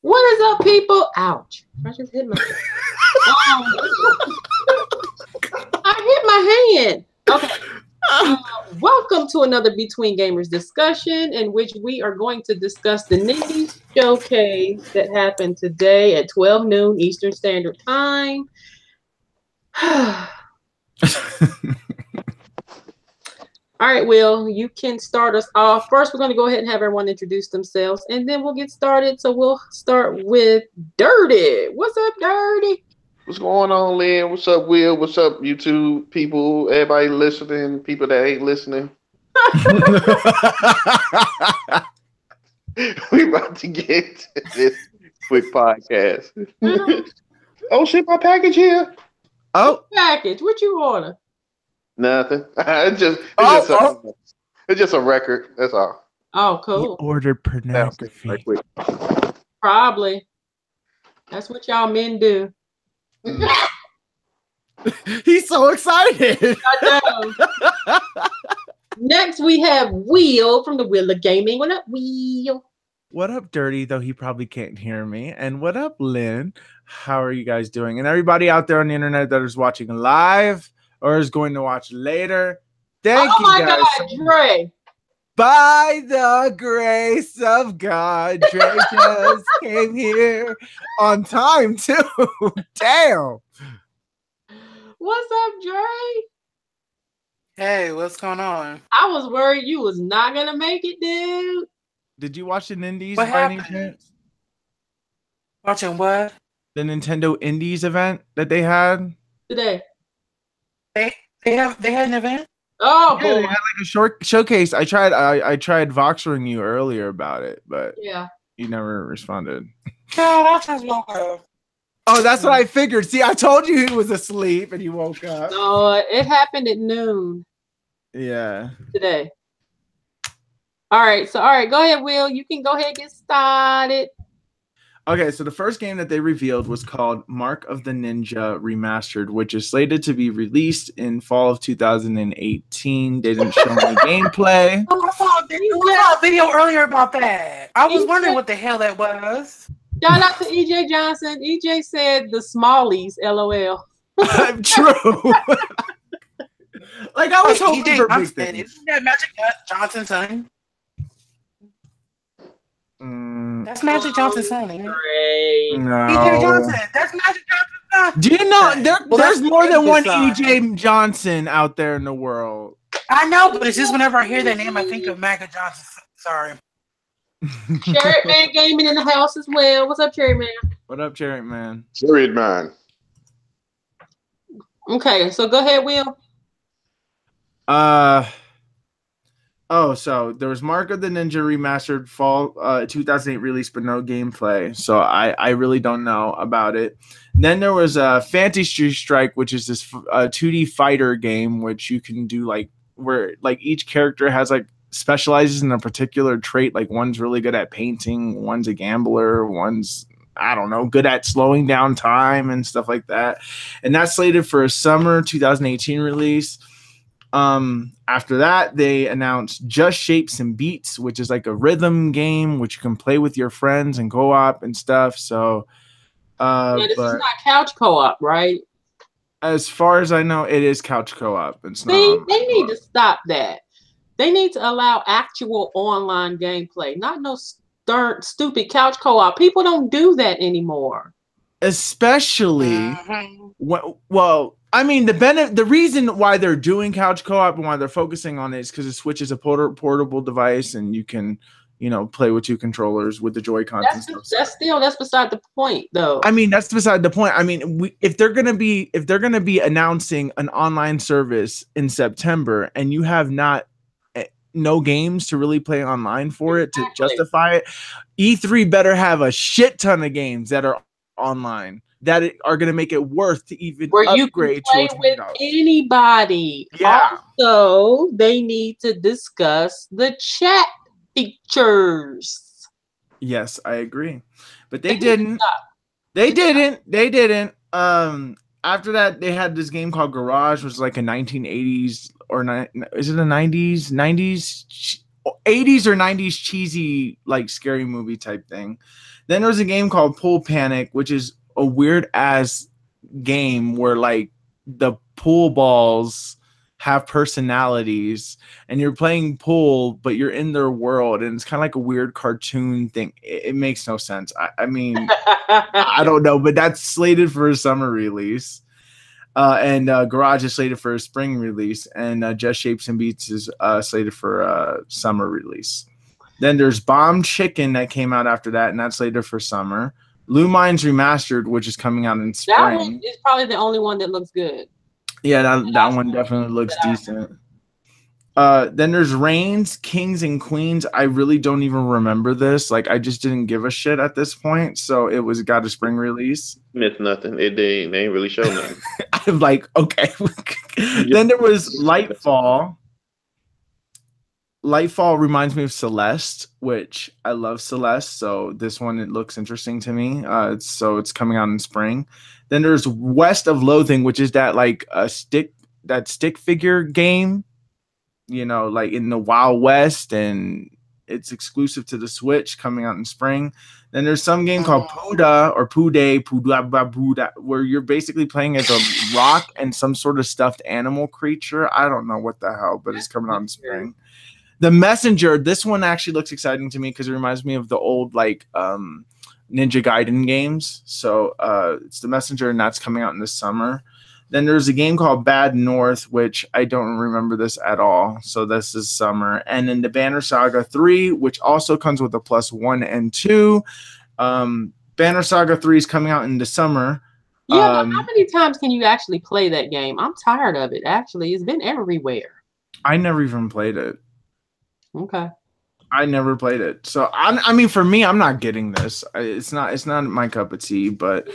What is up, people? Ouch. I just hit my I hit my hand. Okay. Welcome to another Between Gamers discussion in which we are going to discuss the Nindies showcase that happened today at 12 noon Eastern Standard Time. All right, Will, you can start us off. First, we're going to go ahead and have everyone introduce themselves, and then we'll get started. So we'll start with Dirty. What's up, Dirty? What's going on, Lynn? What's up, Will? What's up, YouTube people? Everybody listening, people that ain't listening. We about to get to this quick podcast. Oh shit, my package here. Oh, package. What you order? Nothing. It's just a record. That's all. Oh, cool. He ordered pornography. Right. Probably. That's what y'all men do. He's so excited. I know. Next, we have Will from the Wheel of Gaming. What up, Will? What up, Dirty? Though he probably can't hear me. And what up, Lynn? How are you guys doing? And everybody out there on the internet that is watching live or is going to watch later, thank you guys. Oh my God, Dre. By the grace of God, Dre just came here on time too. Damn. What's up, Dre? Hey, what's going on? I was worried you was not gonna make it, dude. Did you watch the Nindies? What happened? Watching what? The Nintendo Indies event that they had Today. They had an event? Oh, yeah, boy. they had like a short showcase. I tried voxering you earlier about it, but yeah, you never responded. No, that sounds local. Oh, that's what I figured. See, I told you he was asleep and he woke up. No, it happened at noon. Yeah. Today. All right, go ahead, Will. You can go ahead and get started. Okay, so the first game that they revealed was called Mark of the Ninja Remastered, which is slated to be released in fall of 2018. They didn't show any gameplay. Oh, I saw a video earlier about that. I was wondering what the hell that was. Shout out to EJ Johnson. EJ said the Smallies, LOL. True. Like I was hoping EJ for big Johnson, things. isn't that Magic Johnson's son? That's Magic Johnson's son, ain't it? Great. No. EJ Johnson. That's Magic Johnson's son. Do you know there's more than one son. EJ Johnson out there in the world? I know, but it's just whenever I hear that name, I think of Magic Johnson. Sorry. Cherry Man Gaming in the house as well. What's up, Cherry Man? What up, Cherry Man? Cherry Man. Okay, so go ahead, Will. So there was Mark of the Ninja Remastered fall 2008 release, but no gameplay. So I really don't know about it. Then there was Fantasy Strike, which is this 2D fighter game, which you can do like where like each character has like specializes in a particular trait. Like one's really good at painting, one's a gambler, one's I don't know, good at slowing down time and stuff like that. And that's slated for a summer 2018 release. After that, they announced Just Shapes and Beats, which is like a rhythm game which you can play with your friends and co-op and stuff. So this is not couch co-op, right? As far as I know, it is couch co-op. They need to stop that. They need to allow actual online gameplay, not no stupid couch co-op. People don't do that anymore. Especially well, I mean, the reason why they're doing couch co-op and why they're focusing on it is because the Switch is a portable device and you can, play with two controllers with the Joy-Cons and stuff. That's beside the point, though. I mean, that's beside the point. I mean, if they're gonna be announcing an online service in September and you have no games to really play online for it to justify it, E3 better have a shit ton of games that are online that are going to make it worth to even upgrade to play with anybody. Yeah. Also, they need to discuss the chat features. Yes, I agree, but they didn't. They didn't. After that, they had this game called Garage, which was like a 1980s or is it a 90s 80s or 90s cheesy like scary movie type thing. Then there was a game called Pool Panic, which is a weird ass game where like the pool balls have personalities and you're playing pool, but you're in their world, and it's kind of like a weird cartoon thing. It makes no sense. I mean, I don't know, but that's slated for a summer release. And Garage is slated for a spring release, and Just Shapes and Beats is slated for a summer release. Then there's Bomb Chicken that came out after that, and that's slated for summer. Lumines Remastered, which is coming out in spring. That one is probably the only one that looks good. Yeah, that one definitely looks decent. Then there's Reigns, Kings and Queens. I really don't even remember this. Like, I just didn't give a shit at this point, so it got a spring release. Missed nothing. They ain't really show nothing. I'm like, okay. Then there was Lightfall. Lightfall reminds me of Celeste, which I love Celeste. So this one, it looks interesting to me. So it's coming out in spring. Then there's West of Loathing, which is that like stick figure game, you know, like in the Wild West, and it's exclusive to the Switch, coming out in spring. Then there's some game called Puda or Puda, where you're basically playing as a rock and some sort of stuffed animal creature. I don't know what the hell, but it's coming out in spring. The Messenger, this one actually looks exciting to me because it reminds me of the old like Ninja Gaiden games. So it's The Messenger, and that's coming out in the summer. Then there's a game called Bad North, which I don't remember this at all. So this is summer. And then the Banner Saga 3, which also comes with a +1 and 2. Banner Saga 3 is coming out in the summer. Yeah, but how many times can you actually play that game? I'm tired of it, actually. It's been everywhere. I never even played it. Okay. I never played it. So I mean, for me, I'm not getting this. It's not my cup of tea, but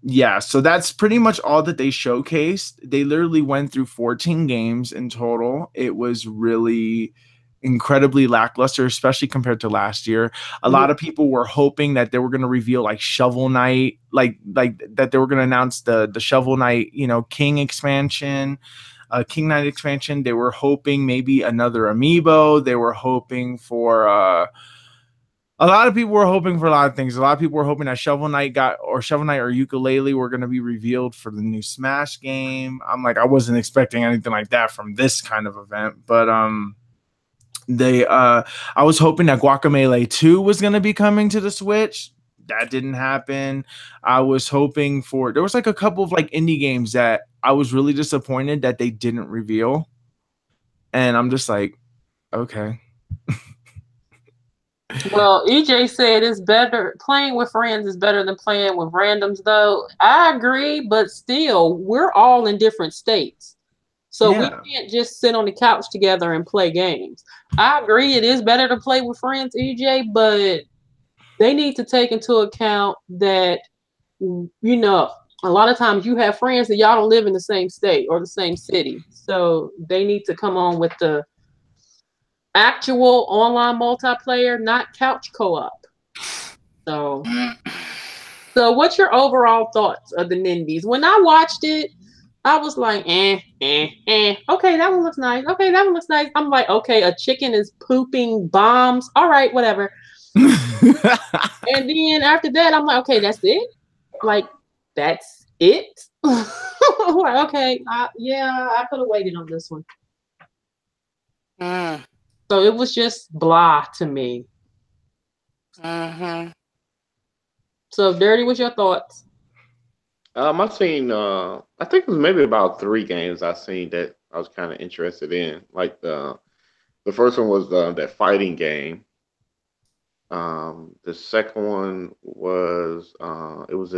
yeah, so that's pretty much all that they showcased. They literally went through 14 games in total. It was really incredibly lackluster, especially compared to last year. A lot of people were hoping that they were going to reveal like Shovel Knight, like that they were going to announce the Shovel Knight, you know, King expansion. King Knight expansion. They were hoping maybe another amiibo. They were hoping for a lot of people were hoping for a lot of things. A lot of people were hoping that Shovel Knight or Yooka-Laylee were going to be revealed for the new Smash game. I'm like, I wasn't expecting anything like that from this kind of event, but I was hoping that Guacamelee 2 was going to be coming to the Switch. That didn't happen. I was hoping there was like a couple of like indie games that I was really disappointed that they didn't reveal. And I'm just like, okay. Well, EJ said it's better playing with friends is better than playing with randoms, though. I agree, but still, we're all in different states. So we can't just sit on the couch together and play games. I agree, it is better to play with friends, EJ, but they need to take into account that, you know, a lot of times you have friends that y'all don't live in the same state or the same city. So they need to come on with the actual online multiplayer, not couch co-op. So what's your overall thoughts of the Nindies? When I watched it, I was like, Okay, that one looks nice. Okay, that one looks nice. I'm like, okay, a chicken is pooping bombs. All right, whatever. And then after that, I'm like, okay, that's it. Like, that's it. I'm like, okay, I could have waited on this one. So it was just blah to me. So, Dirty, what's your thoughts? I seen, I think it was maybe about 3 games I seen that I was kind of interested in. Like the first one was that fighting game. The second one was it was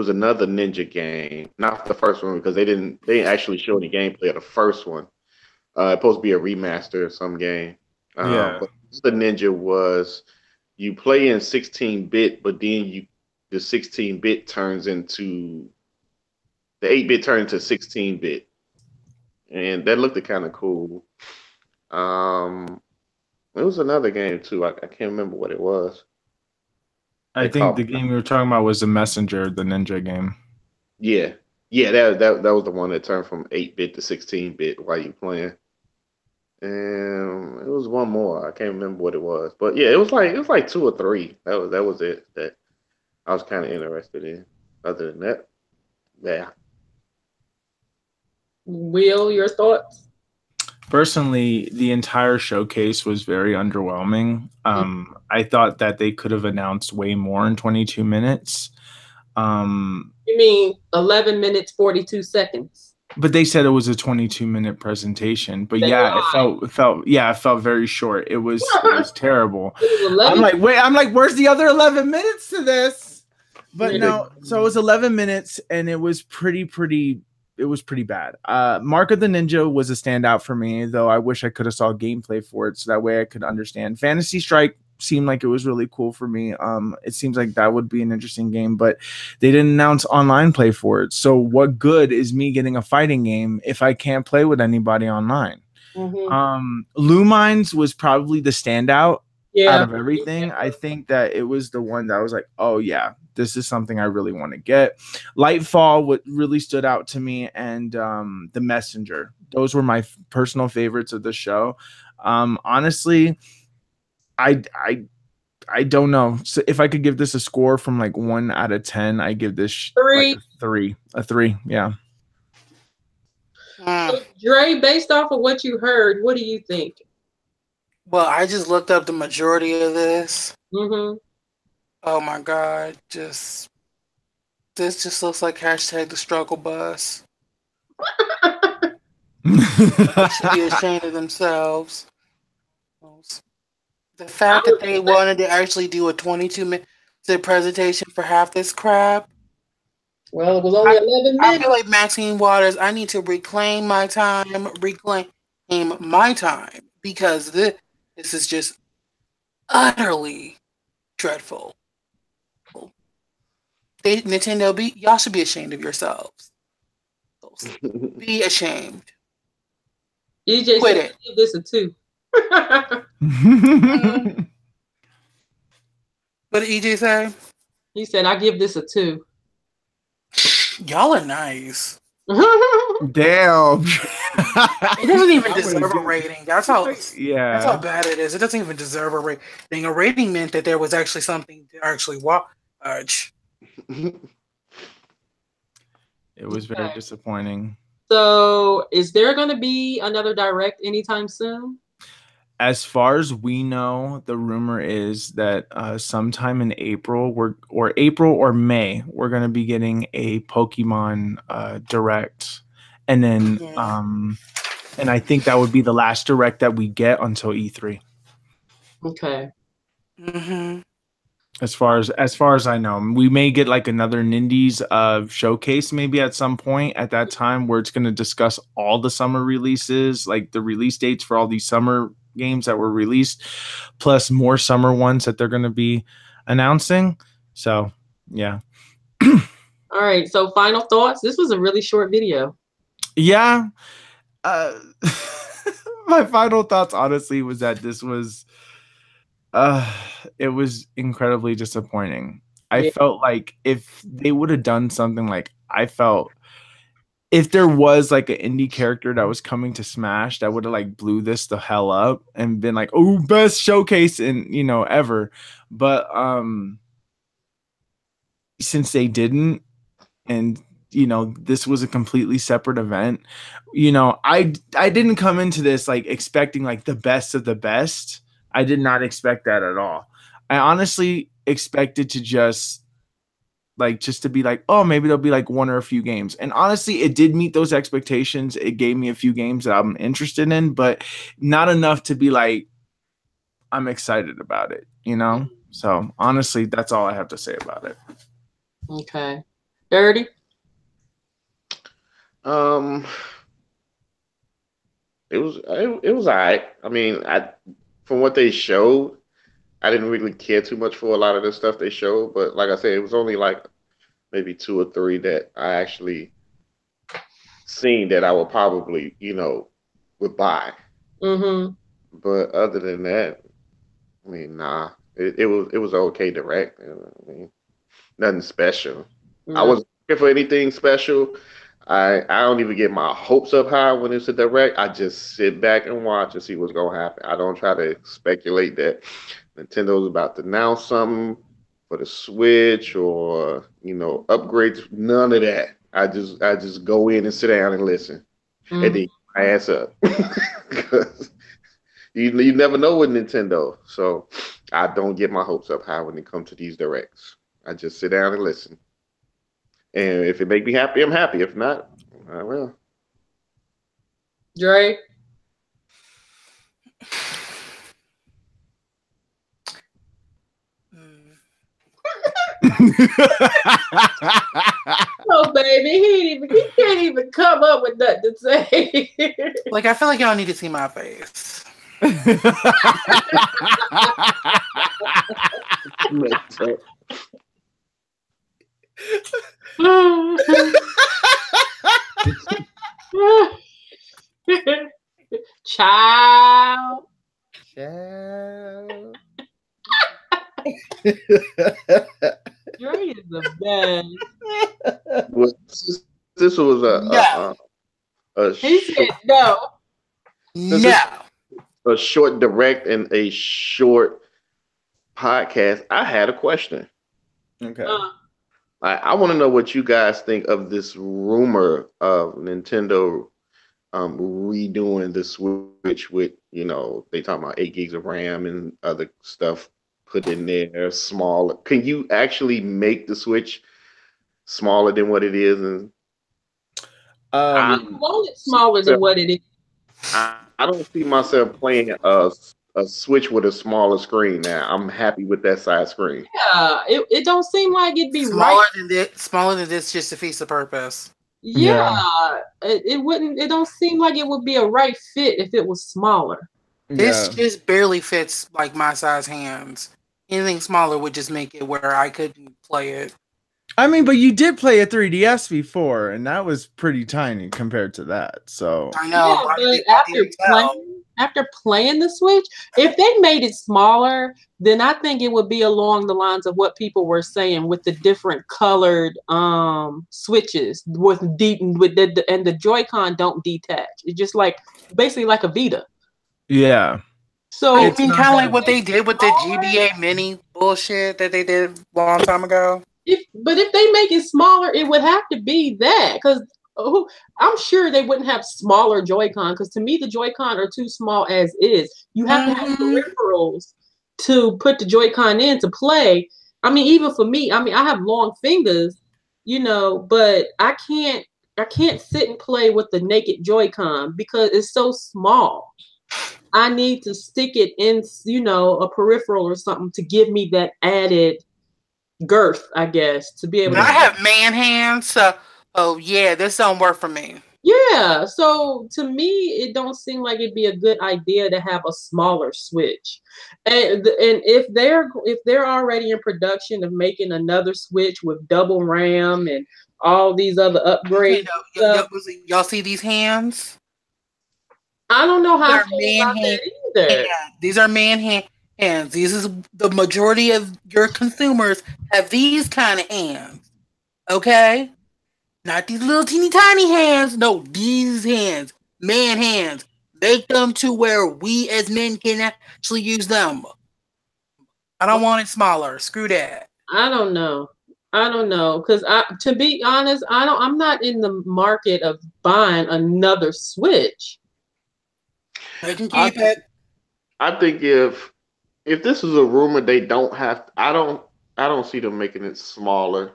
another ninja game, not the first one because they didn't actually show any gameplay of the first one. It's supposed to be a remaster of some game. But the ninja was you play in 16-bit, but then the 16-bit turns into the 8-bit turns into 16-bit, and that looked kind of cool. There was another game too. I can't remember what it was. I think the game we were talking about was The Messenger, the ninja game. Yeah, that was the one that turned from 8-bit to 16-bit while you playing. And it was one more. I can't remember what it was, but yeah, it was like two or three. That was it that I was kind of interested in. Other than that, yeah. Will, your thoughts? Personally, the entire showcase was very underwhelming. I thought that they could have announced way more in 22 minutes. You mean 11 minutes 42 seconds? But they said it was a 22-minute presentation. But They yeah, lied. it felt very short. It was terrible. It was I'm 11. like, wait, where's the other 11 minutes to this? But Yeah. no, so it was 11 minutes and it was pretty bad. Mark of the Ninja was a standout for me, though I wish I could have saw gameplay for it so that way I could understand. Fantasy Strike seemed like it was really cool for me. It seems like that would be an interesting game, but they didn't announce online play for it. So what good is me getting a fighting game if I can't play with anybody online? Lumines was probably the standout out of everything. I think that it was the one that I was like, oh yeah, this is something I really want to get. Lightfall, what really stood out to me, and The Messenger. Those were my personal favorites of the show. Honestly, I don't know. So if I could give this a score from like 1 out of 10, I give this like a three. Yeah. So, Dre, based off of what you heard, what do you think? Well, I just looked up the majority of this. Mm-hmm. Oh my God. This just looks like hashtag the struggle bus. They should be ashamed of themselves. The fact that they wanted to actually do a 22-minute presentation for half this crap. Well, it was only 11 minutes. I feel like Maxine Waters, I need to reclaim my time, because this is just utterly dreadful. Nintendo, y'all should be ashamed of yourselves. Be ashamed. EJ Quit said, it. Give this a 2. What did EJ say? He said, I give this a 2. Y'all are nice. Damn. It doesn't even deserve a rating. That's how bad it is. It doesn't even deserve a rating. A rating meant that there was actually something to actually watch. It was very disappointing. So, is there going to be another Direct anytime soon? As far as we know, the rumor is that sometime in April or May, we're going to be getting a Pokemon Direct, and then and I think that would be the last Direct that we get until E3. Okay. Mm-hmm. As far as I know, we may get like another Nindies showcase maybe at some point at that time where it's going to discuss all the summer releases, like the release dates for all these summer games that were released, plus more summer ones that they're going to be announcing. So, yeah. All right. So, final thoughts. This was a really short video. Yeah. My final thoughts, honestly, was that this was it was incredibly disappointing. I felt like if they would have done something like if there was like an indie character that was coming to Smash that would have like blew this the hell up and been like, oh, best showcase in ever. But since they didn't, and this was a completely separate event, I didn't come into this like expecting like the best of the best. I did not expect that at all. I honestly expected to just to be like, oh, maybe there'll be like one or a few games. And honestly, it did meet those expectations. It gave me a few games that I'm interested in, but not enough to be like, I'm excited about it, So honestly, that's all I have to say about it. Okay. Dirty? It was all right. I mean, from what they showed, I didn't really care too much for a lot of the stuff they showed, but like I said, it was only like maybe 2 or 3 that I actually seen that I would probably, would buy. Mm-hmm. But other than that, I mean, nah, it was okay Direct. I mean, nothing special. I wasn't looking for anything special. I don't even get my hopes up high when it's a direct. I just sit back and watch and see what's gonna happen. I don't try to speculate that Nintendo's about to announce something for the Switch or upgrades. None of that. I just go in and sit down and listen, and then my ass up because you never know with Nintendo. So I don't get my hopes up high when it comes to these directs. I just sit down and listen. And if it make me happy, I'm happy. If not, I will. Dre? Oh, baby, he can't even come up with nothing to say. Like, I feel like y'all need to see my face. Child. Dre is the best. Well, this was he said no. A short direct and a short podcast. I had a question. Okay. I want to know what you guys think of this rumor of Nintendo redoing the Switch with, they talk about 8 gigs of RAM and other stuff put in there, smaller. Can you actually make the Switch smaller than what it is? And I want it smaller than what it is. I don't see myself playing a Switch with a smaller screen now. I'm happy with that size screen. Yeah, it don't seem like it'd be smaller right. than this. Smaller than this just defeats the purpose. Yeah, it wouldn't. It don't seem like it would be a right fit if it was smaller. This just barely fits like my size hands. Anything smaller would just make it where I couldn't play it. I mean, but you did play a 3DS before, and that was pretty tiny compared to that. So I know. Yeah, but after playing the Switch, if they made it smaller, then I think it would be along the lines of what people were saying with the different colored switches with and the Joy-Con don't detach. It's just like basically like a Vita. Yeah. So I mean, kind of like what they did with the GBA Mini bullshit that they did a long time ago. But if they make it smaller, it would have to be that because I'm sure they wouldn't have smaller Joy-Con because to me the Joy-Con are too small as is. You have to have peripherals to put the Joy-Con in to play. I mean, even for me, I mean, I have long fingers, but I can't sit and play with the naked Joy-Con because it's so small. I need to stick it in, a peripheral or something to give me that added girth, I guess, to be able to. I have man hands, so this don't work for me. Yeah, so to me, it don't seem like it'd be a good idea to have a smaller Switch, and if they're already in production of making another Switch with double RAM and all these other upgrades, y'all see these hands? I don't know how I feel about that either. These are man hands. These is the majority of your consumers have these kind of hands. Okay? Not these little teeny tiny hands. No, these hands. Man hands. Make them to where we as men can actually use them. I don't want it smaller. Screw that. I don't know. Because to be honest, I'm not in the market of buying another Switch. They can keep it. I think if this is a rumor, they don't have. I don't see them making it smaller,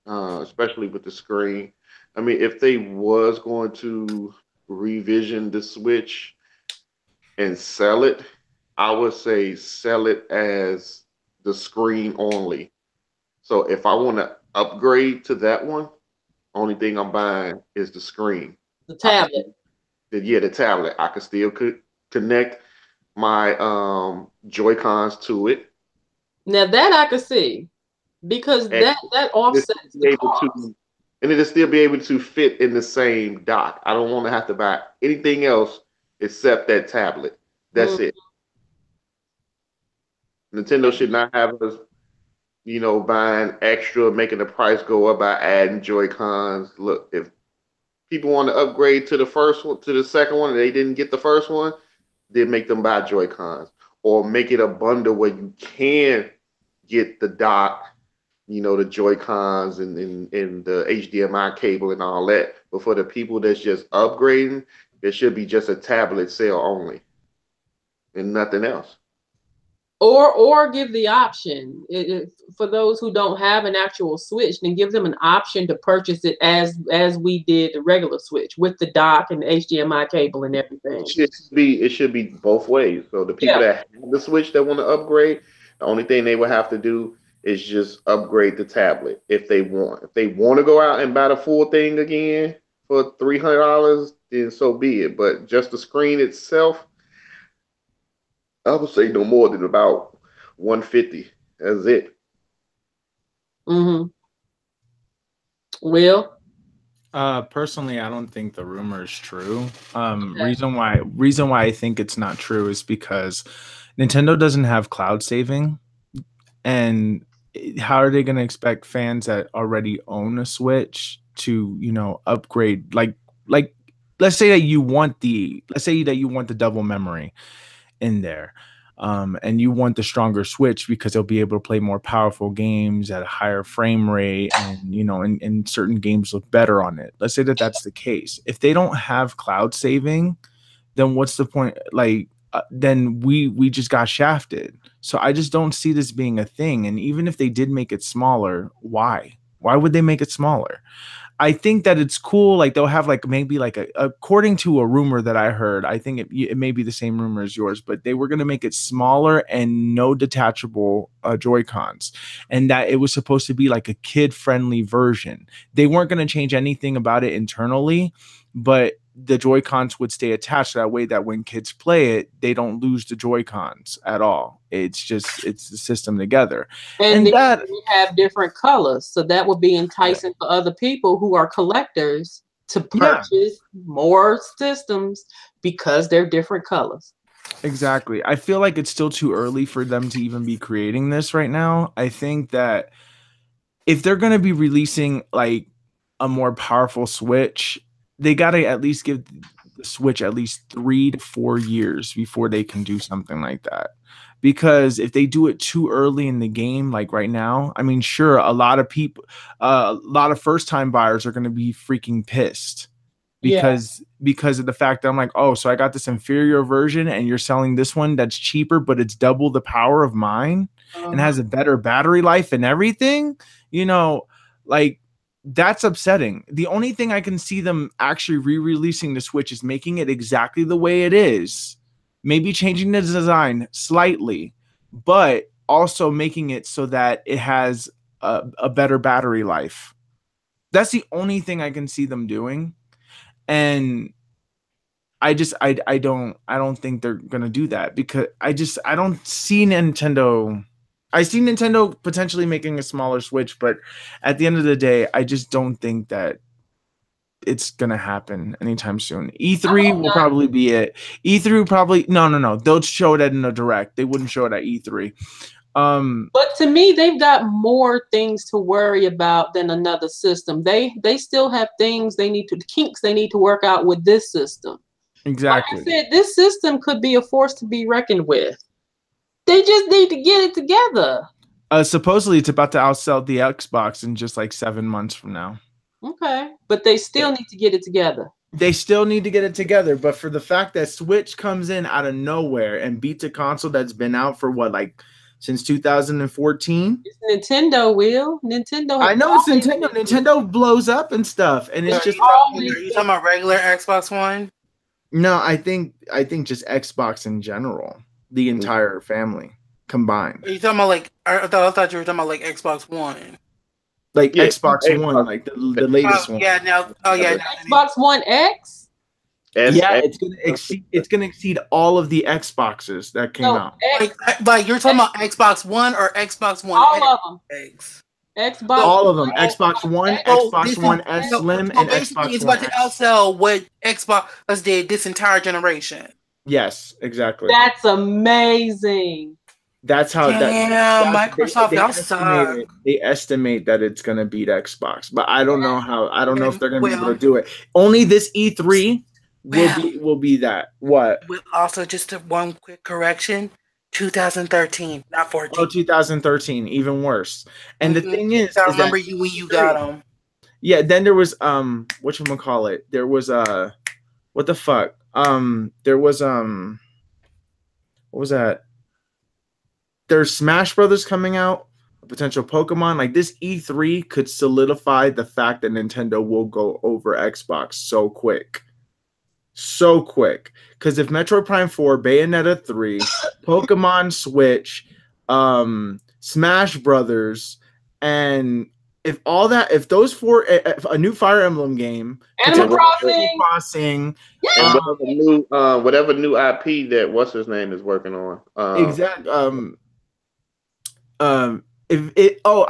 especially with the screen. I mean, if they was going to revision the Switch and sell it, I would say sell it as the screen only. So if I want to upgrade to that one, only thing I'm buying is the screen. The tablet. The tablet. I could still connect my Joy-Cons to it. Now that I could see, because that offsets the cost. And it'll still be able to fit in the same dock. I don't want to have to buy anything else except that tablet. That's it. Nintendo should not have us, buying extra, making the price go up by adding Joy-Cons. Look, if people want to upgrade to the first one, to the second one, and they didn't get the first one, then make them buy Joy-Cons, or make it a bundle where you can get the dock, you know, the Joy-Cons and the HDMI cable and all that. But for the people that's just upgrading, it should be just a tablet sale only and nothing else. Or give the option for those who don't have an actual Switch, then give them an option to purchase it as we did the regular Switch with the dock and the HDMI cable and everything. It should be both ways. So the people that have the Switch that want to upgrade, the only thing they would have to do is just upgrade the tablet if they want. If they want to go out and buy the full thing again for $300, then so be it. But just the screen itself, I would say no more than about $150. That's it. Mm-hmm. Will? Personally, I don't think the rumor is true. Reason why I think it's not true is because Nintendo doesn't have cloud saving, and how are they going to expect fans that already own a Switch to, you know, upgrade? Like let's say that you want the double memory in there, and you want the stronger Switch because they'll be able to play more powerful games at a higher frame rate, and you know, and certain games look better on it. Let's say that that's the case. If they don't have cloud saving, then what's the point? Like, then we just got shafted. So I just don't see this being a thing. And even if they did make it smaller, why would they make it smaller? I think that it's cool. Like, they'll have like maybe like according to a rumor that I heard, I think it may be the same rumor as yours, but they were going to make it smaller and no detachable Joy-Cons, and that it was supposed to be like a kid-friendly version. They weren't going to change anything about it internally, but the Joy-Cons would stay attached that way, that when kids play it, they don't lose the Joy-Cons at all. It's the system together. And that we have different colors, so that would be enticing for other people who are collectors to purchase more systems because they're different colors. Exactly. I feel like it's still too early for them to even be creating this right now. I think that if they're going to be releasing like a more powerful Switch, they got to at least give the Switch at least 3 to 4 years before they can do something like that. Because if they do it too early in the game, like right now, I mean, sure, a lot of people, a lot of first-time buyers are going to be freaking pissed because of the fact that I'm like, oh, so I got this inferior version and you're selling this one that's cheaper, but it's double the power of mine and has a better battery life and everything, you know, like, that's upsetting. The only thing I can see them actually re-releasing the Switch is making it exactly the way it is, maybe changing the design slightly, but also making it so that it has a better battery life. That's the only thing I can see them doing, and I don't think they're gonna do that, because I don't see Nintendo. I see Nintendo potentially making a smaller Switch, but at the end of the day, I just don't think that it's gonna happen anytime soon. E3 will probably be it. E3 probably no. They'll show it in a direct. They wouldn't show it at E3. But to me, they've got more things to worry about than another system. They still have things kinks they need to work out with this system. Exactly. Like I said, this system could be a force to be reckoned with. They just need to get it together. Supposedly, it's about to outsell the Xbox in just like 7 months from now. Okay, but they still need to get it together. They still need to get it together, but for the fact that Switch comes in out of nowhere and beats a console that's been out for what, like since 2014? It's Nintendo, Will. Nintendo. I know it's Nintendo. Nintendo blows up and stuff, and it's just. Are you talking about regular Xbox One? No, I think just Xbox in general. The entire family combined. Are you talking about like? I thought you were talking about like Xbox One. Like Xbox One, like the latest one. Yeah, now. Oh yeah. Xbox One X. Yeah, it's gonna exceed all of the Xboxes that came out. Like you're talking about Xbox One or Xbox One? All of them. Xbox. All of them. Xbox One, Xbox One S Slim, and Xbox it's One about to outsell what Xbox did this entire generation. Yes, exactly. That's amazing. That's how Damn, Microsoft, y'all suck. They estimate that it's gonna beat Xbox, but I don't know how. I don't know if they're gonna be able to do it. Only this E3 will be that. What? Also, just one quick correction: 2013, not 14. Oh, 2013, even worse. And the thing is, I remember you when you got them. Yeah. Then there was whatchamacallit? There was what the fuck? There was what was that? There's Smash Brothers coming out, a potential Pokemon. Like this E3 could solidify the fact that Nintendo will go over Xbox so quick. So quick. Because if Metroid Prime 4, Bayonetta 3, Pokemon Switch, Smash Brothers, and if those four, if a new Fire Emblem game, Animal Crossing, and whatever new IP that what's his name is working on. I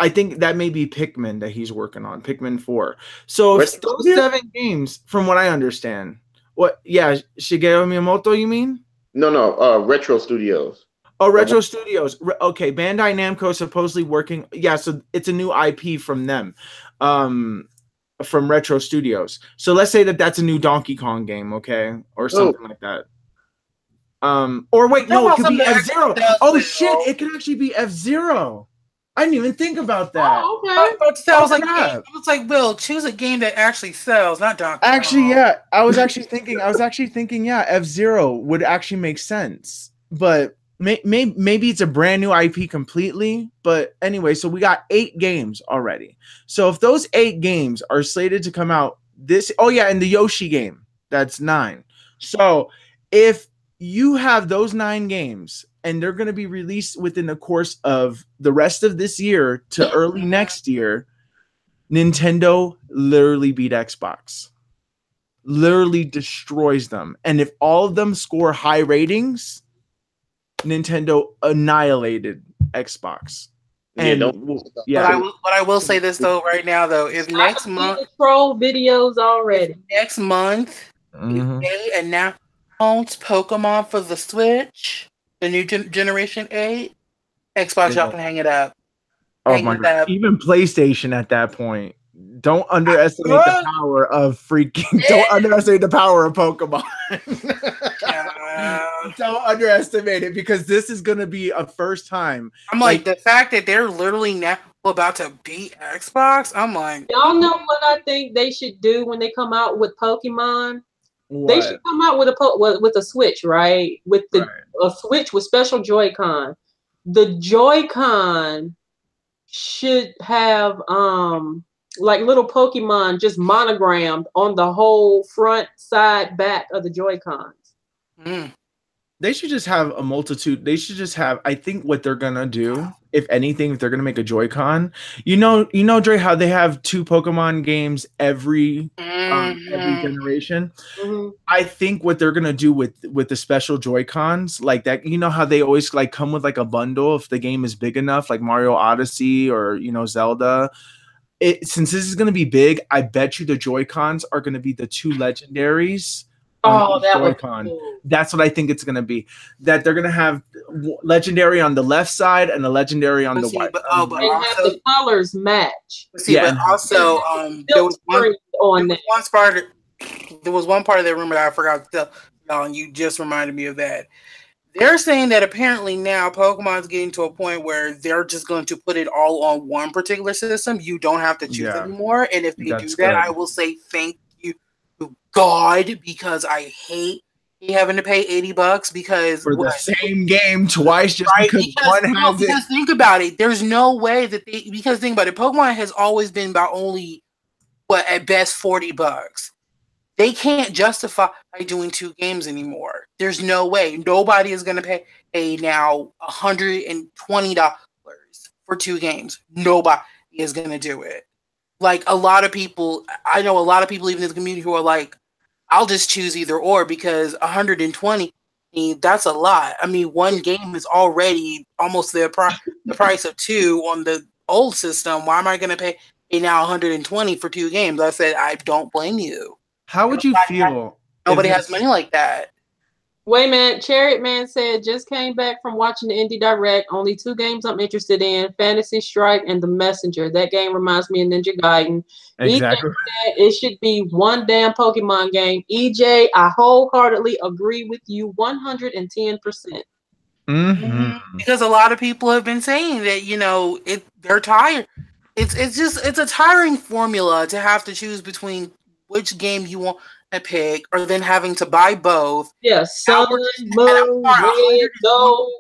think that may be Pikmin that he's working on, Pikmin 4. So those 7 games, from what I understand, Shigeru Miyamoto, you mean? No, Retro Studios. Oh, Retro Studios. Okay, Bandai Namco supposedly working. Yeah, so it's a new IP from them, from Retro Studios. So let's say that that's a new Donkey Kong game, okay, or something like that. Or wait, no, it could be F-Zero. Oh shit, it could actually be F-Zero. I didn't even think about that. Oh, okay. I was like, Will, choose a game that actually sells, not Donkey Kong. Actually, yeah, I was actually thinking, yeah, F-Zero would actually make sense, but maybe it's a brand new IP completely. But anyway, so we got 8 games already. So if those 8 games are slated to come out and the Yoshi game, that's 9. So if you have those 9 games and they're going to be released within the course of the rest of this year to early next year, Nintendo literally beat Xbox. Literally destroys them. And if all of them score high ratings, Nintendo annihilated Xbox. And but I will say this though, right now though, is next month troll videos already. Next month, they announce Pokemon for the Switch, the new generation 8. Xbox, y'all can hang it up. Oh my god! Even PlayStation at that point. Don't underestimate the power of freaking. Don't underestimate the power of Pokemon. Don't underestimate it, because this is going to be a first time. I'm like the fact that they're literally now about to beat Xbox. I'm like, y'all know what I think they should do when they come out with Pokemon. What? They should come out with a Switch, right? With a Switch with special Joy-Con. The Joy-Con should have like little Pokemon just monogrammed on the whole front, side, back of the Joy-Cons. They should just have a multitude. They should just have, I think what they're going to do, if anything, if they're going to make a Joy-Con, you know, Dre, how they have 2 Pokemon games every generation. I think what they're going to do with the special Joy-Cons like that, you know how they always like come with like a bundle if the game is big enough, like Mario Odyssey or, you know, Zelda. Since this is going to be big, I bet you the Joy-Cons are going to be the 2 legendaries. Oh, that was cool. That's what I think it's going to be. That they're going to have legendary on the left side and the legendary on the right. But have the colors match. But also, there was one part of that rumor that I forgot to tell y'all, and you just reminded me of that. They're saying that apparently now Pokemon's getting to a point where they're just going to put it all on one particular system. You don't have to choose anymore. And if they do that, I will say thank you to God, because I hate having to pay $80 because for the same game twice just because one has it. Because think about it. There's no way that because think about it. Pokemon has always been about only at best $40. They can't justify doing 2 games anymore. There's no way. Nobody is going to pay now $120 for 2 games. Nobody is going to do it. Like a lot of people, I know a lot of people even in the community who are like, I'll just choose either or, because $120, that's a lot. I mean, 1 game is already almost the price of 2 on the old system. Why am I going to pay now $120 for 2 games? I said, I don't blame you. How would you feel? Nobody has money like that. Wait a minute. Chariot Man said, just came back from watching the Indie Direct. Only 2 games I'm interested in, Fantasy Strike and The Messenger. That game reminds me of Ninja Gaiden. EJ Exactly. said it should be one damn Pokemon game. EJ, I wholeheartedly agree with you 110%. Mm-hmm. Because a lot of people have been saying that, they're tired. It's a tiring formula to have to choose between which game you want to pick or then having to buy both. Yeah, sun, moon, red, gold.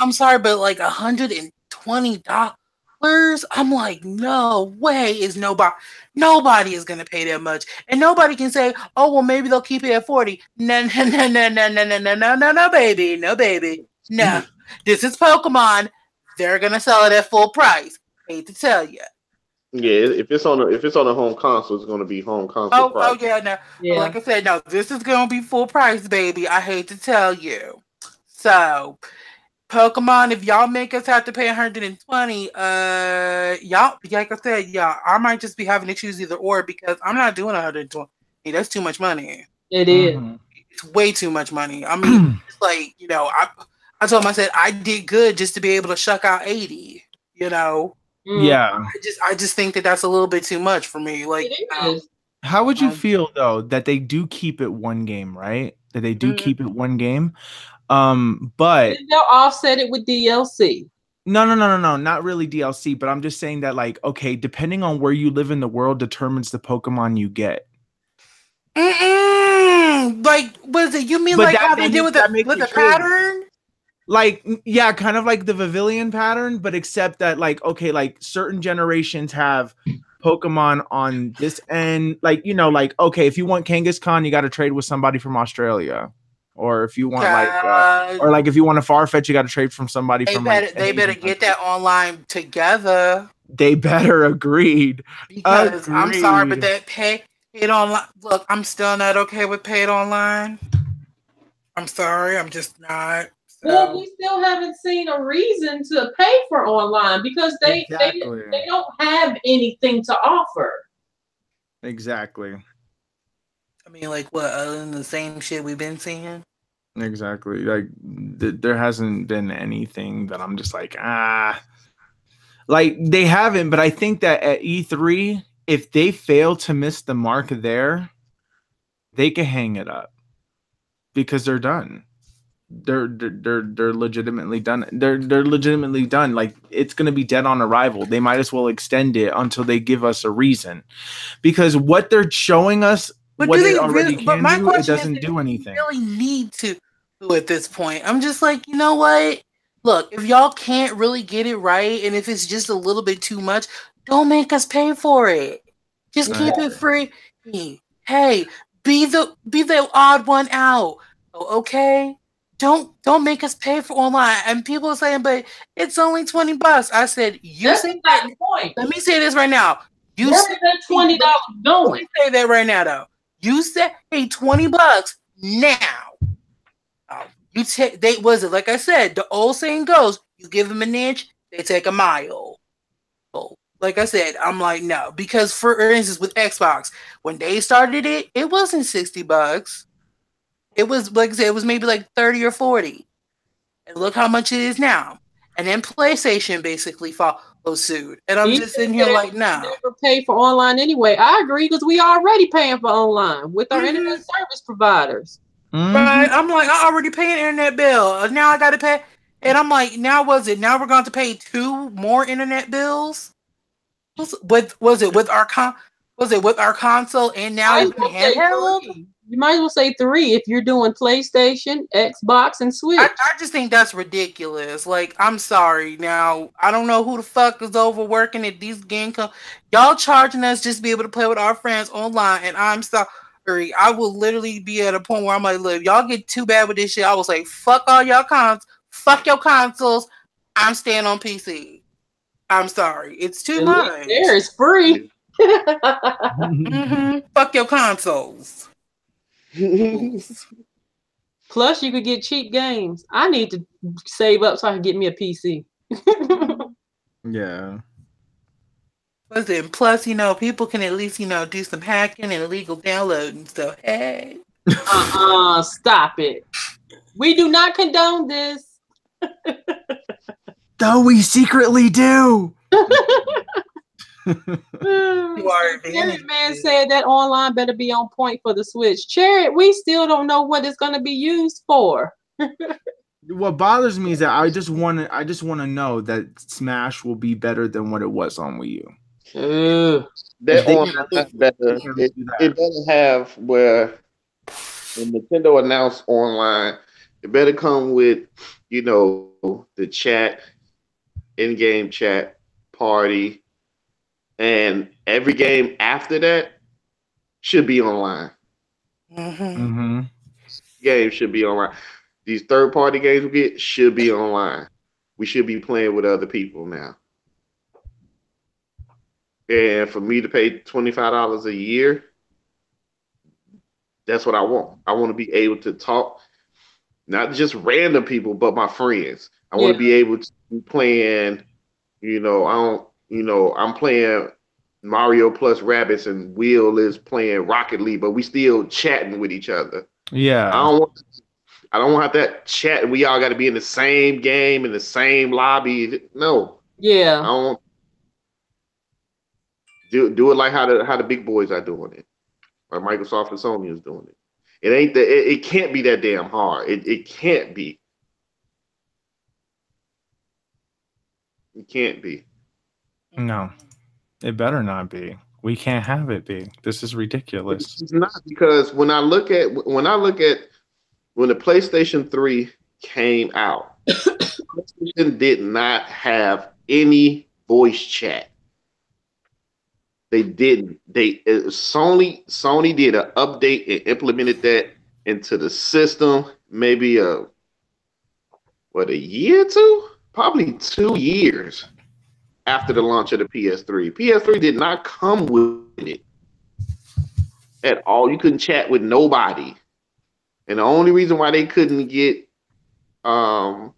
I'm sorry, but like $120. I'm like, no way is nobody is gonna pay that much. And nobody can say, oh well maybe they'll keep it at 40. No, baby. No, baby. No. This is Pokemon. They're gonna sell it at full price. Hate to tell you. Yeah, if it's on a home console, it's gonna be home console price. Oh yeah, no. Yeah. Like I said, no, this is gonna be full price, baby. I hate to tell you. So Pokemon, if y'all make us have to pay 120, y'all, like I said, yeah, I might just be having to choose either or because I'm not doing 120. That's too much money. It is. It's way too much money. I mean, it's like, I told him, I said, I did good just to be able to shuck out 80, Yeah. I just think that that's a little bit too much for me. Like, It is. How would you feel though that they do keep it one game, right? That they do keep it one game. But they'll offset it with DLC. No, not really DLC, but I'm just saying that, like, okay, depending on where you live in the world determines the Pokemon you get. Like, was it? You mean but like how they did with the pattern? Like, yeah, kind of like the Pavilion pattern, but except that, like, okay, like certain generations have Pokemon on this end, like, like, okay, if you want Kangaskhan, you got to trade with somebody from Australia. Or if you want if you want a Farfetch, you got to trade from somebody from. They better get that online together. They better agreed. Because I'm sorry, but that paid online. Look, I'm still not okay with paid online. I'm sorry, I'm just not. So. Well, we still haven't seen a reason to pay for online because they don't have anything to offer. Exactly. I mean, like what? Other than the same shit we've been seeing. Exactly. Like there hasn't been anything that I'm just like like they haven't. But I think that at E3, if they fail to miss the mark there, they can hang it up because they're done. They're legitimately done. They're legitimately done. Like it's gonna be dead on arrival. They might as well extend it until they give us a reason, because what they're showing us. But what they already can do, it doesn't do anything. Really need to do at this point. I'm just like, you know what? Look, if y'all can't really get it right, and if it's just a little bit too much, don't make us pay for it. Just keep it free. Hey, be the odd one out. Okay? Don't make us pay for online. And people are saying, but it's only $20. I said, you say that point. Let me say this right now. You said that $20 going. Let me say that right now, though. You said, hey, $20 now. You take like I said, the old saying goes, you give them an inch, they take a mile. So, like I said, I'm like, no, because for instance, with Xbox, when they started it, it wasn't $60. It was, like I said, it was maybe like 30 or 40. And look how much it is now. And then PlayStation basically followed suit. And I'm just sitting here like, no. Never pay for online anyway. I agree because we already paying for online with our internet service providers. Right? I'm like, I already pay an internet bill. Now I got to pay. And I'm like, now we're going to pay 2 more internet bills? Was it with our console and now it's handheld? You might as well say 3 if you're doing PlayStation, Xbox, and Switch. I just think that's ridiculous. Like, I'm sorry. Now, I don't know who the fuck is overworking at these game y'all charging us just to be able to play with our friends online, and I'm sorry. I will literally be at a point where I'm like, look, y'all get too bad with this shit. I will say, fuck all y'all fuck your consoles. I'm staying on PC. I'm sorry. It's too much. There is free. Fuck your consoles. Plus, you could get cheap games. I need to save up so I can get me a PC. Yeah. Plus, people can at least, do some hacking and illegal downloading. So, hey. Stop it. We do not condone this. Though we secretly do. Chariot Man said that online better be on point for the Switch. Chariot, we still don't know what it's going to be used for. What bothers me is that I just want to know that Smash will be better than what it was on Wii U. That online better. It better have where when Nintendo announced online, it better come with, the chat, in-game chat, party, and every game after that should be online. Games should be online. These third-party games we get should be online. We should be playing with other people now. And for me to pay $25 a year, that's what I want. I want to be able to talk, not just random people, but my friends. I want to be able to be playing, I'm playing Mario plus Rabbids and Will is playing Rocket League, but we still chatting with each other. Yeah. I don't want that chat. We all got to be in the same game, in the same lobby. No. Yeah. I don't do it like how the big boys are doing it. Or Microsoft and Sony is doing it. It can't be that damn hard. It can't be. It can't be. No. It better not be. We can't have it be. This is ridiculous. It's not, because when I look at when the PlayStation 3 came out, PlayStation did not have any voice chat. They didn't. Sony did an update and implemented that into the system. Maybe a year or two? Probably 2 years after the launch of the PS3. PS3 did not come with it at all. You couldn't chat with nobody, and the only reason why they couldn't get what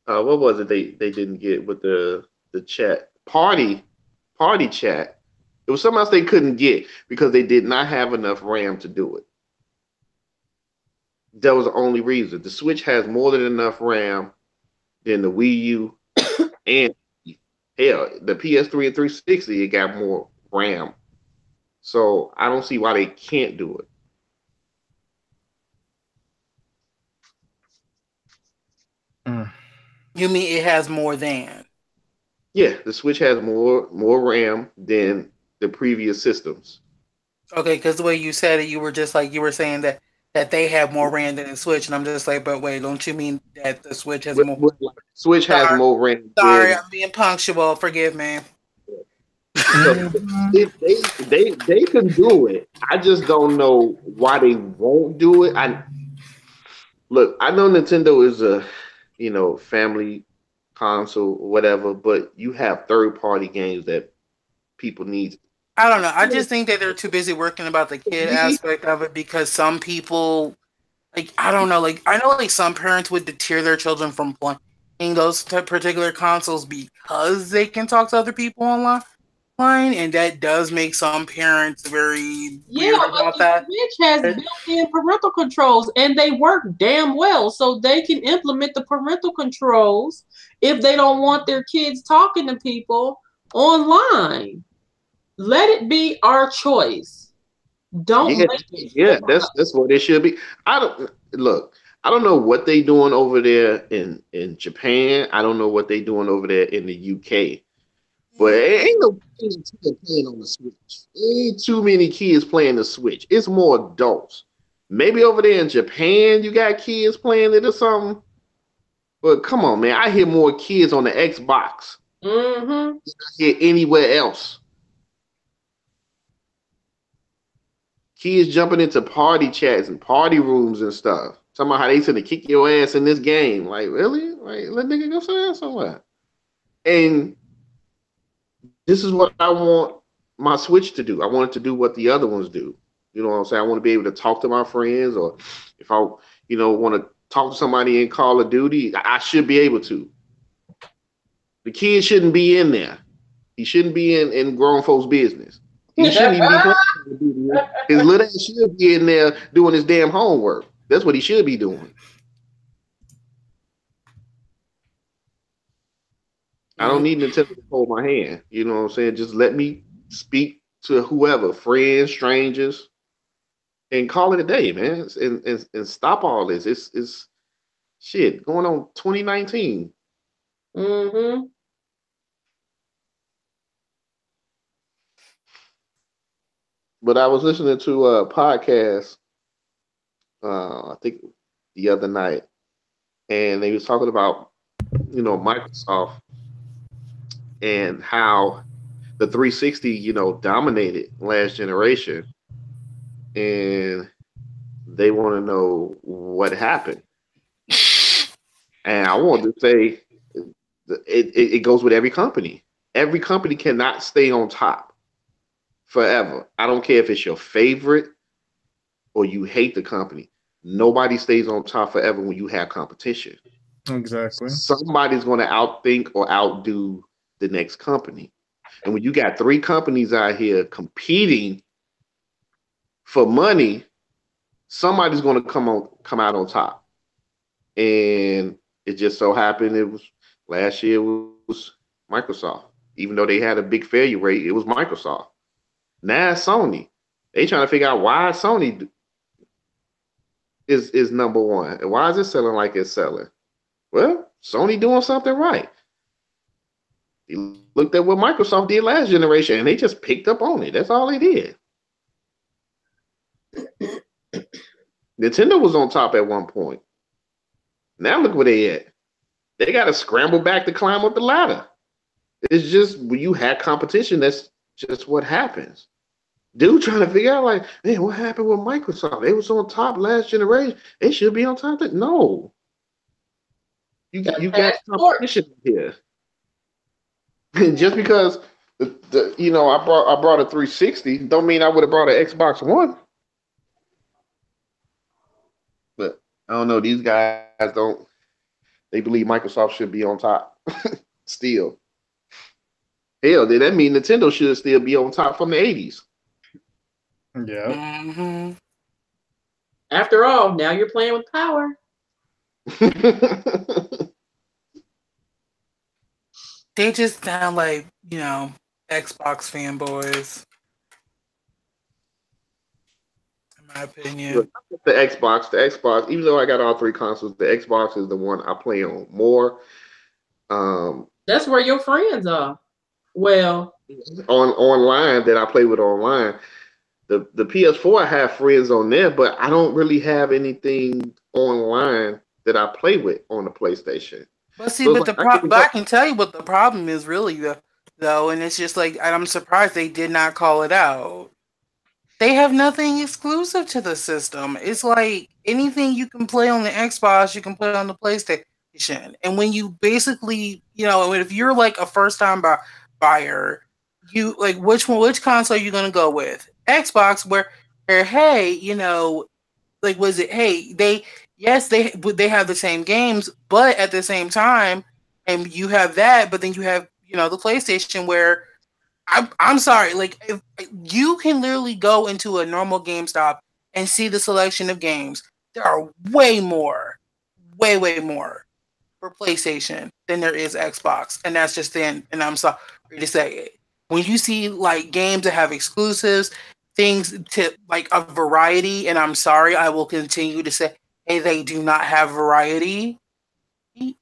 was it they didn't get with the chat party chat, it was something else they couldn't get because they did not have enough RAM to do it. That was the only reason. The Switch has more than enough RAM than the Wii U, and hell, the PS3 and 360, it got more RAM. So I don't see why they can't do it. You mean it has more than? Yeah, the Switch has more RAM than the previous systems. Okay, because the way you said it, you were saying that they have more RAM than the Switch, and I'm just like, but wait, don't you mean that the Switch has more? Switch has more RAM. Sorry, I'm being punctual. Forgive me. So they can do it. I just don't know why they won't do it. I know Nintendo is a family console or whatever, but you have third-party games that people need. I don't know. I just think that they're too busy working about the kid aspect of it, because some people, I don't know, I know some parents would deter their children from playing those particular consoles because they can talk to other people online, and that does make some parents very weird about that. Switch has built-in parental controls, and they work damn well, so they can implement the parental controls if they don't want their kids talking to people online. Let it be our choice. Don't make it. That's what it should be. I don't know what they doing over there in Japan. I don't know what they doing over there in the UK. But ain't no kids playing on the Switch. Ain't too many kids playing the Switch. It's more adults. Maybe over there in Japan you got kids playing it or something. But come on, man. I hear more kids on the Xbox than I hear anywhere else. Kids jumping into party chats and party rooms and stuff. Talking about how they said to kick your ass in this game. Like, really? Like, let nigga go sit down somewhere. And this is what I want my Switch to do. I want it to do what the other ones do. You know what I'm saying? I want to be able to talk to my friends, or if I, want to talk to somebody in Call of Duty, I should be able to. The kid shouldn't be in there. He shouldn't be in grown folks' business. He shouldn't even be playing. His little ass should be in there doing his damn homework. That's what he should be doing. I don't need Nintendo to hold my hand. You know what I'm saying? Just let me speak to whoever, friends, strangers, and call it a day, man. And stop all this. It's shit going on 2019. Mm-hmm. But I was listening to a podcast, I think the other night, and they was talking about, Microsoft and how the 360, dominated last generation, and they want to know what happened. And I want to say, it goes with every company. Every company cannot stay on top forever. I don't care if it's your favorite or you hate the company. Nobody stays on top forever when you have competition. Exactly. Somebody's going to outthink or outdo the next company. And when you got three companies out here competing for money, somebody's going to come out on top. And it just so happened it was last year was Microsoft. Even though they had a big failure rate, it was Microsoft. Now it's Sony. They trying to figure out why Sony is number one. And why is it selling like it's selling? Well, Sony doing something right. You looked at what Microsoft did last generation, and they just picked up on it. That's all they did. Nintendo was on top at one point. Now look where they at. They got to scramble back to climb up the ladder. It's just when you have competition, that's just what happens. Dude trying to figure out, like, man, what happened with Microsoft? They was on top last generation. They should be on top. No. You got competition here. Just because I brought a 360 don't mean I would have brought an Xbox One. But I don't know. These guys don't. They believe Microsoft should be on top still. Hell, did that mean Nintendo should still be on top from the 80s? Yeah. Mm-hmm. After all, now you're playing with power. They just sound like, Xbox fanboys. In my opinion. The Xbox, even though I got all three consoles, the Xbox is the one I play on more. That's where your friends are. Well, online that I play with online. The PS4, I have friends on there, but I don't really have anything online that I play with on the PlayStation. But see, so but I can tell you what the problem is really, though, and it's just like, I'm surprised they did not call it out. They have nothing exclusive to the system. It's like anything you can play on the Xbox, you can play on the PlayStation. And when you basically, if you're like a first-time buyer, you like which console are you going to go with? Xbox, where hey, like was it? Hey, they have the same games, but at the same time, and you have that, but then you have the PlayStation where I'm sorry, like if you can literally go into a normal GameStop and see the selection of games. There are way more for PlayStation than there is Xbox, and that's just then. And I'm sorry to say it. When you see like games that have exclusives, things to like a variety, and I'm sorry, I will continue to say, hey, they do not have variety,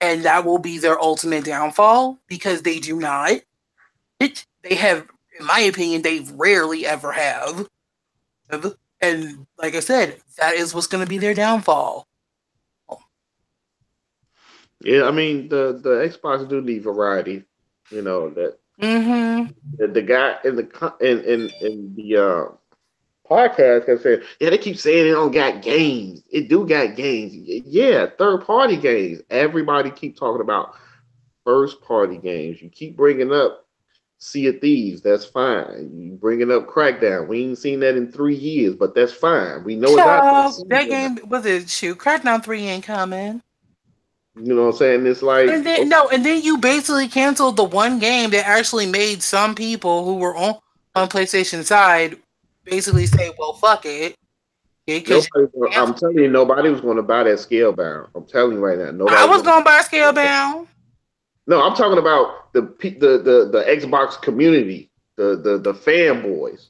and that will be their ultimate downfall because they do not. They have, in my opinion, they rarely ever have. And like I said, that is what's going to be their downfall. Yeah, I mean the Xbox do need variety. That the guy in the podcast can say, yeah, they keep saying it don't got games. It do got games. Yeah, third party games. Everybody keep talking about first party games. You keep bringing up Sea of Thieves. That's fine. You bringing up Crackdown. We ain't seen that in 3 years, but that's fine. We know it's not. That game was it. Shoot, Crackdown 3 ain't coming. You know what I'm saying? It's like and then you basically canceled the one game that actually made some people who were on PlayStation side basically say, well, fuck it. I'm telling you, nobody was going to buy that Scalebound. I'm telling you right now, nobody. I was going to buy Scalebound. No, I'm talking about the Xbox community, the fanboys.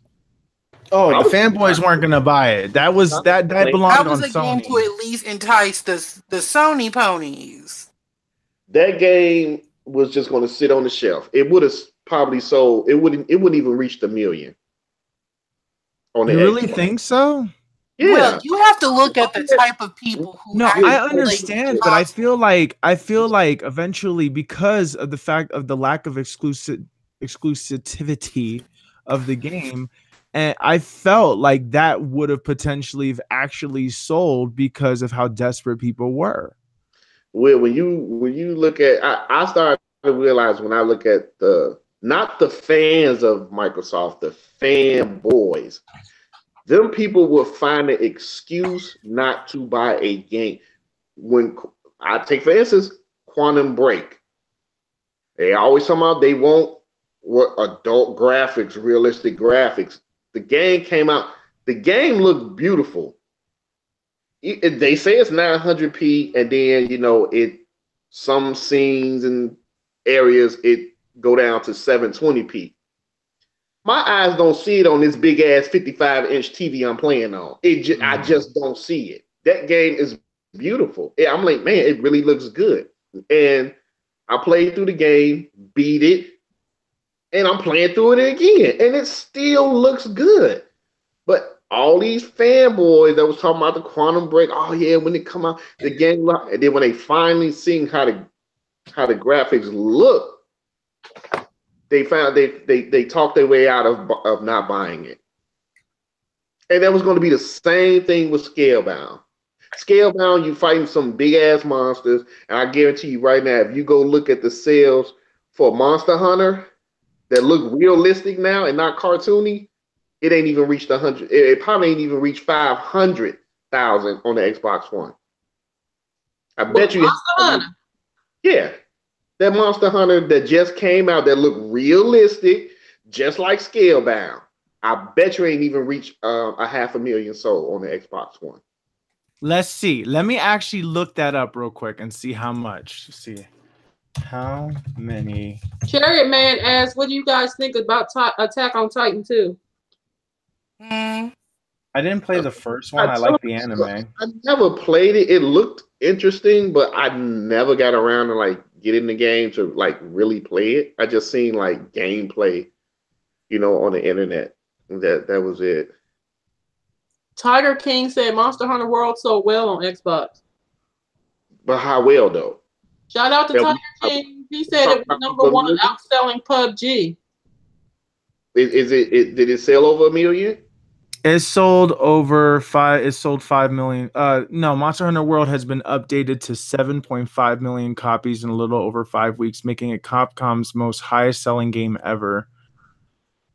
Oh, the fanboys weren't going to buy it. That belonged on Sony. That was a game to at least entice the Sony ponies. That game was just going to sit on the shelf. It would have probably sold. It wouldn't even reach the million. You really think so? Yeah. Well, you have to look at the type of people who. No, I understand, but I feel like eventually, because of the fact of the lack of exclusivity of the game, and I felt like that would have potentially actually sold because of how desperate people were. Well, when you look at, I started to realize when I look at not the fans of Microsoft, the fanboys. Them people will find an excuse not to buy a game. When I take, for instance, Quantum Break, they always talk about they want adult graphics, realistic graphics. The game came out. The game looked beautiful. They say it's 900p, and then some scenes and areas it go down to 720p. My eyes don't see it on this big ass 55-inch TV I'm playing on. I just don't see it. That game is beautiful. I'm like, man, it really looks good. And I played through the game, beat it, and I'm playing through it again, and it still looks good. But all these fanboys that was talking about the Quantum Break, oh yeah, when it come out, the game, and then when they finally seen how the graphics look, they found they talked their way out of not buying it. And that was going to be the same thing with Scalebound. Scalebound, you fighting some big ass monsters, and I guarantee you right now, if you go look at the sales for Monster Hunter that look realistic now and not cartoony, it ain't even reached 100. It probably ain't even reached 500,000 on the Xbox One. I bet you. Monster Hunter. Yeah. That Monster Hunter that just came out that looked realistic, just like Scalebound. I bet you ain't even reached 500,000 sold on the Xbox One. Let's see. Let me actually look that up real quick and see how much. Let's see. How many? Chariot Man asks, what do you guys think about Attack on Titan 2? I didn't play the first one. I like the anime. I never played it. It looked interesting, but I never got around to get in the game to really play it. I just seen gameplay, on the internet. That was it. Tiger King said Monster Hunter World sold well on Xbox. But how well though? Shout out to Tiger King. He said it was #1 outselling PUBG. Did it sell over 1 million? It sold over 5. It sold 5 million. No, Monster Hunter World has been updated to 7.5 million copies in a little over 5 weeks, making it Capcom's most highest selling game ever.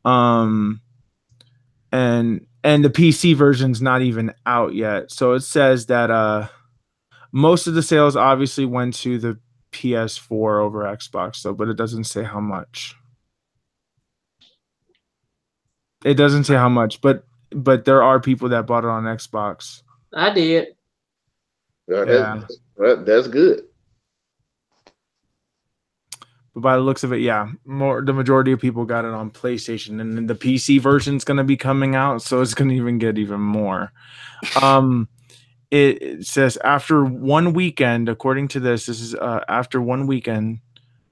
And the PC version's not even out yet. So it says that most of the sales obviously went to the PS4 over Xbox, though, but it doesn't say how much. It doesn't say how much, but there are people that bought it on Xbox. I did. That's good. But by the looks of it, yeah, the majority of people got it on PlayStation, and then the PC version's going to be coming out, so it's going to even get even more. It says after one weekend, according to this is after one weekend,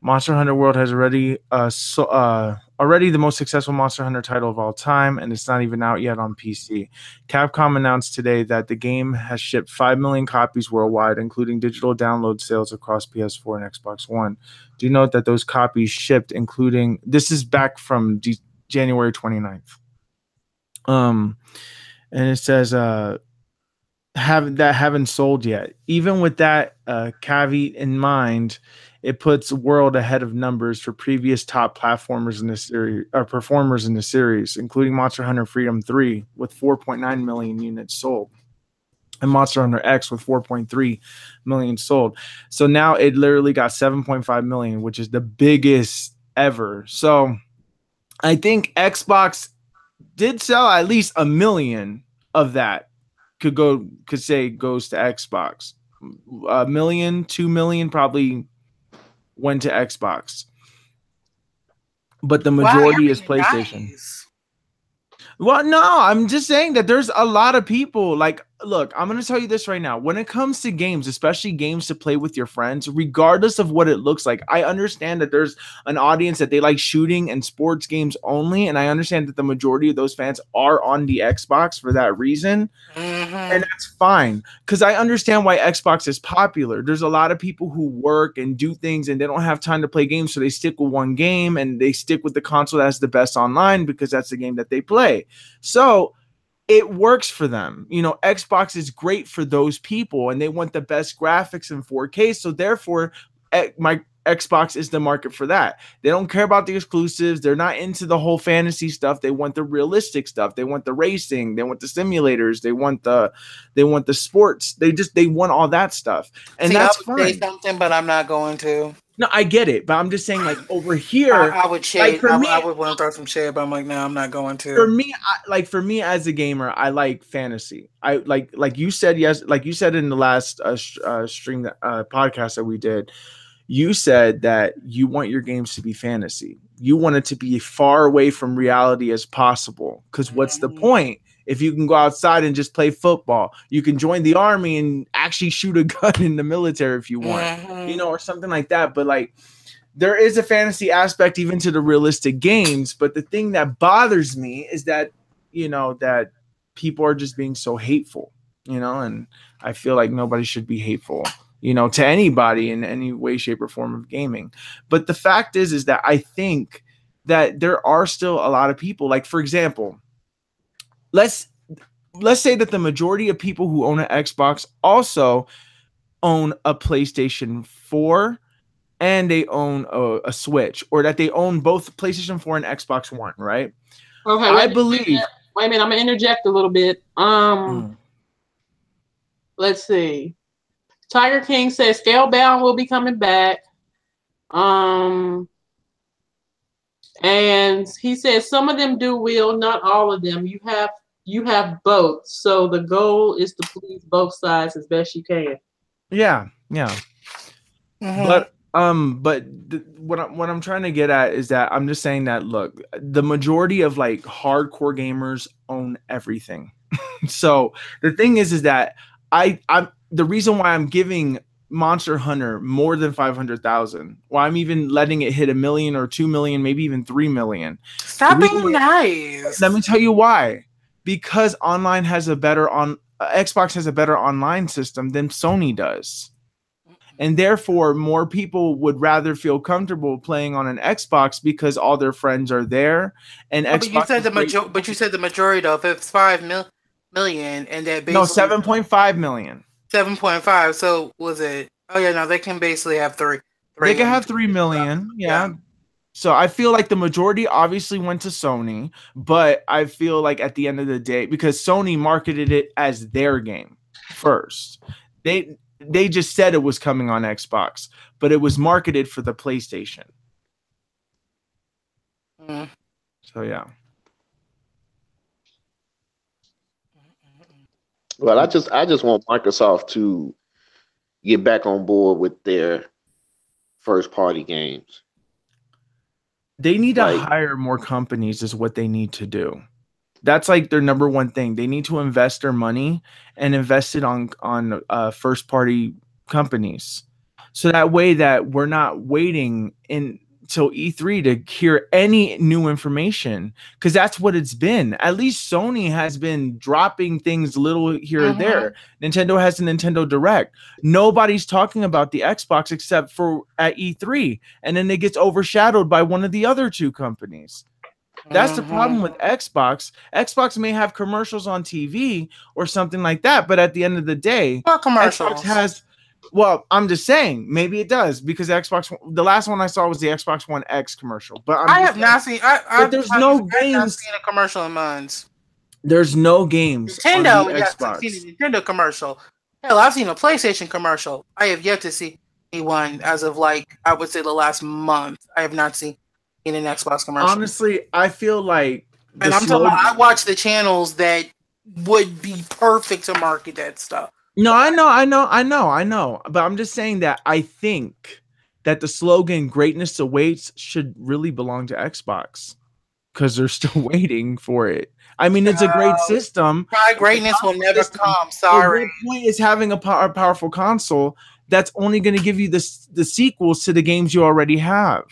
Monster Hunter World has already the most successful Monster Hunter title of all time, and it's not even out yet on PC. Capcom announced today that the game has shipped 5 million copies worldwide, including digital download sales across PS4 and Xbox One. Do note that those copies shipped, including this is back from January 29th. And it says haven't sold yet. Even with that caveat in mind, it puts World ahead of numbers for previous top platformers in this series, or performers in the series, including Monster Hunter Freedom 3 with 4.9 million units sold, and Monster Hunter X with 4.3 million sold. So now it literally got 7.5 million, which is the biggest ever. So I think Xbox did sell at least 1 million of that. Could say goes to Xbox. 1 million, 2 million probably went to Xbox. But the majority is PlayStation. Nice. Well, no, I'm just saying that there's a lot of people. Like, look, I'm going to tell you this right now. When it comes to games, especially games to play with your friends, regardless of what it looks like, I understand that there's an audience that they like shooting and sports games only. And I understand that the majority of those fans are on the Xbox for that reason. And that's fine, because I understand why Xbox is popular. There's a lot of people who work and do things and they don't have time to play games, so they stick with one game and they stick with the console that has the best online because that's the game that they play. So it works for them. You know, Xbox is great for those people and they want the best graphics in 4K. So therefore, my Xbox is the market for that. They don't care about the exclusives. They're not into the whole fantasy stuff. They want the realistic stuff. They want the racing. They want the simulators. They want the sports. They want all that stuff. And that's fine. Say something, but I'm not going to. No, I get it, but I'm just saying, like, over here, I would shade. Like, I would want to throw some shade, but I'm like, no, I'm not going to. For me as a gamer, I like fantasy. I like you said, like you said in the last stream podcast that we did. You said that you want your games to be fantasy. You want it to be far away from reality as possible. Because what's the point if you can go outside and just play football? You can join the army and actually shoot a gun in the military if you want, you know, or something like that. But like, there is a fantasy aspect even to the realistic games. But the thing that bothers me is that, you know, that people are just being so hateful, you know, and I feel like nobody should be hateful, you know, to anybody in any way, shape, or form of gaming. But the fact is that I think that there are still a lot of people, like, for example, let's say that the majority of people who own an Xbox also own a PlayStation 4 and they own a Switch, or that they own both PlayStation 4 and Xbox One, right? Okay, I believe. Wait a minute, I'm gonna interject a little bit. Let's see. Tiger King says Scalebound will be coming back. And he says some of them do will, not all of them. You have both. So the goal is to please both sides as best you can. Yeah. But what I'm trying to get at is that I'm just saying that, look, the majority of like hardcore gamers own everything. So the thing is that I'm the reason why I'm giving Monster Hunter more than 500,000, why I'm even letting it hit 1 million or 2 million, maybe even 3 million. Stop being nice. Let me tell you why. Because Xbox has a better online system than Sony does. And therefore, more people would rather feel comfortable playing on an Xbox because all their friends are there. And Xbox. But you said the majority though. If it's 5 million, and that basically 7.5 million. 7.5. So was it? Oh yeah, no, they can basically have three. They can have 3 million. Yeah. So I feel like the majority obviously went to Sony, but I feel like at the end of the day, because Sony marketed it as their game first, they just said it was coming on Xbox, but it was marketed for the PlayStation. So yeah. Well, I just want Microsoft to get back on board with their first party games. They need to hire more companies is what they need to do. That's like their number one thing. They need to invest their money and invest it on first party companies. So that way that we're not waiting until E3 to hear any new information, because that's what it's been. At least Sony has been dropping things little here or there. Nintendo has a Nintendo Direct. Nobody's talking about the Xbox except for at E3, and then it gets overshadowed by one of the other two companies. That's the problem with Xbox. Xbox may have commercials on TV or something like that, but at the end of the day, commercials Xbox has. Well, I'm just saying, maybe it does, because the last one I saw was the Xbox One X commercial. But I have not seen. There's no games. I've not seen a commercial in mine. There's no games. Nintendo, on the yes, Xbox. I've seen a Nintendo commercial. Hell, I've seen a PlayStation commercial. I have yet to see one as of I would say the last month. I have not seen in an Xbox commercial. Honestly, I feel like and I'm talking about, I watch the channels that would be perfect to market that stuff. No, I know. But I'm just saying that I think that the slogan "Greatness awaits" should really belong to Xbox because they're still waiting for it. I mean, it's a great system. Greatness will never come. Sorry. The point is having a powerful console that's only going to give you the sequels to the games you already have.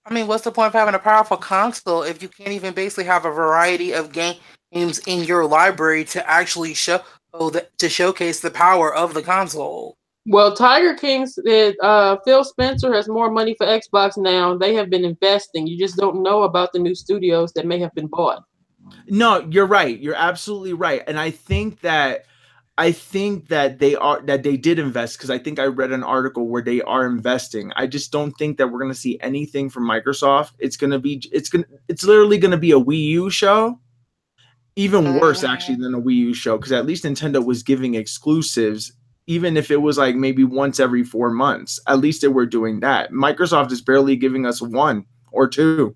I mean, what's the point of having a powerful console if you can't even basically have a variety of games in your library to actually showcase the power of the console? Well, Tiger King said Phil Spencer has more money for Xbox now. They have been investing. You just don't know about the new studios that may have been bought. No, you're right. You're absolutely right. And I think that they did invest, because I think I read an article where they are investing. I just don't think that we're going to see anything from Microsoft. It's literally going to be a Wii U show. Even worse actually than a Wii U show, because at least Nintendo was giving exclusives, even if it was like maybe once every 4 months. At least they were doing that. Microsoft is barely giving us 1 or 2.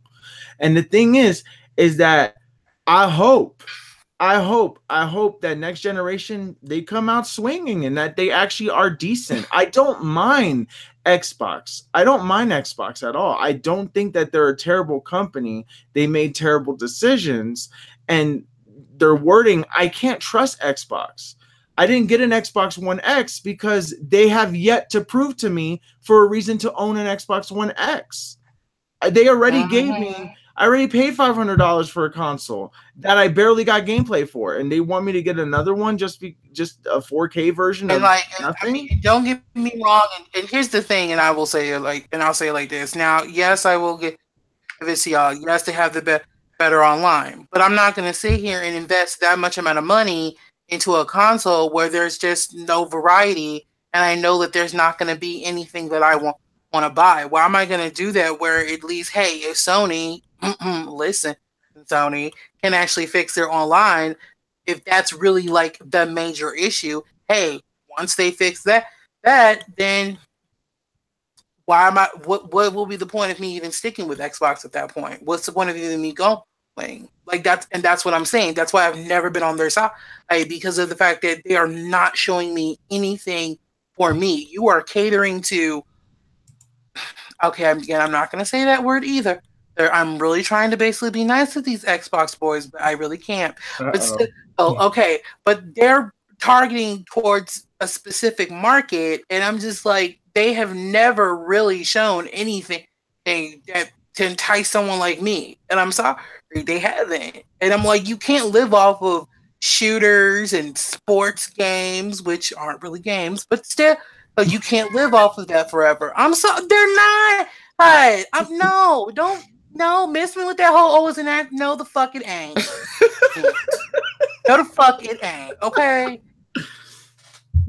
And the thing is that I hope that next generation they come out swinging and that they actually are decent. I don't mind Xbox. I don't mind Xbox at all. I don't think that they're a terrible company. They made terrible decisions, and their wording, I can't trust Xbox. I didn't get an Xbox One X because they have yet to prove to me for a reason to own an Xbox One X. They already gave me, I already paid $500 for a console that I barely got gameplay for, and they want me to get another one, just a 4K version of nothing. I mean, don't get me wrong, and here's the thing, and I'll say it like this. Now, yes, I will give it to y'all. Yes, they have the better online, but I'm not going to sit here and invest that much amount of money into a console where there's just no variety, and I know that there's not going to be anything that I want to buy. Why am I going to do that? Where at least, hey, if Sony, listen, Sony can actually fix their online, if that's really like the major issue, hey, once they fix that, then why am I? What will be the point of me even sticking with Xbox at that point? What's the point of even me going? Like that's what I'm saying. That's why I've never been on their side, because of the fact that they are not showing me anything for me. You are catering to. Okay, I'm not going to say that word either. I'm really trying to basically be nice to these Xbox boys, but I really can't. But they're targeting towards a specific market, and I'm just like, they have never really shown anything that to entice someone like me. And I'm sorry, they haven't. And I'm like, you can't live off of shooters and sports games, which aren't really games, but still, you can't live off of that forever. They're not. Don't miss me with that whole isn't that? No, the fuck it ain't. No, the fuck it ain't. Okay.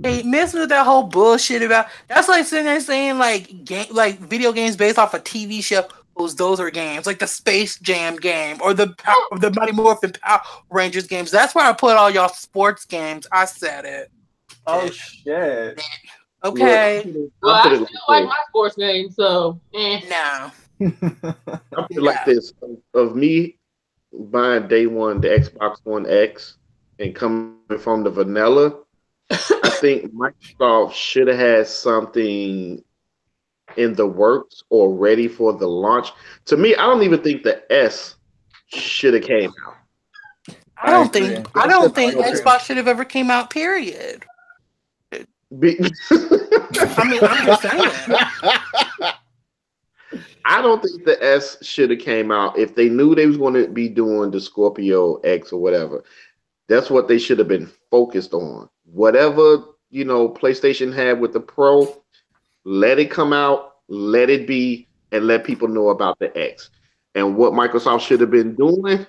Hey, miss me with that whole bullshit about. That's like sitting there saying like video games based off a TV show. Those are games like the Space Jam game or the Mighty Morphin Power Rangers games. That's where I put all y'all sports games. I said it. Oh shit. Okay. Well, I still like my sports games, so no. I feel like this of me buying day one the Xbox One X and coming from the vanilla. I think Microsoft should have had something in the works or ready for the launch. To me, I don't even think the S should have came out. I don't think Xbox should have ever came out. Period. I mean, I'm just saying. I don't think the S should have came out if they knew they was going to be doing the Scorpio X or whatever. That's what they should have been focused on. Whatever, PlayStation had with the Pro, let it come out, let it be, and let people know about the X. And what Microsoft should have been doing,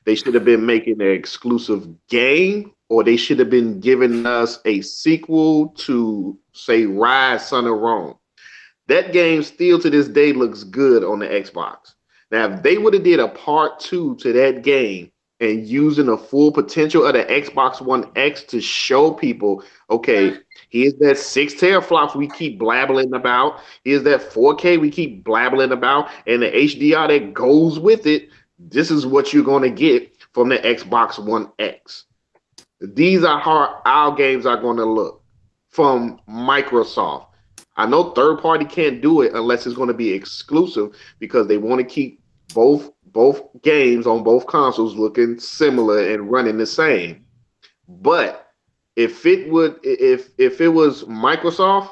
they should have been making an exclusive game, or they should have been giving us a sequel to, say, Rise, Son of Rome. That game still to this day looks good on the Xbox. Now, if they would have did a part 2 to that game and using the full potential of the Xbox One X to show people, okay, Here's that 6 teraflops we keep blabbling about. Here's that 4K we keep blabbling about, and the HDR that goes with it. This is what you're going to get from the Xbox One X. These are how our games are going to look from Microsoft. I know third party can't do it unless it's going to be exclusive because they want to keep both games on both consoles looking similar and running the same. But if it was Microsoft,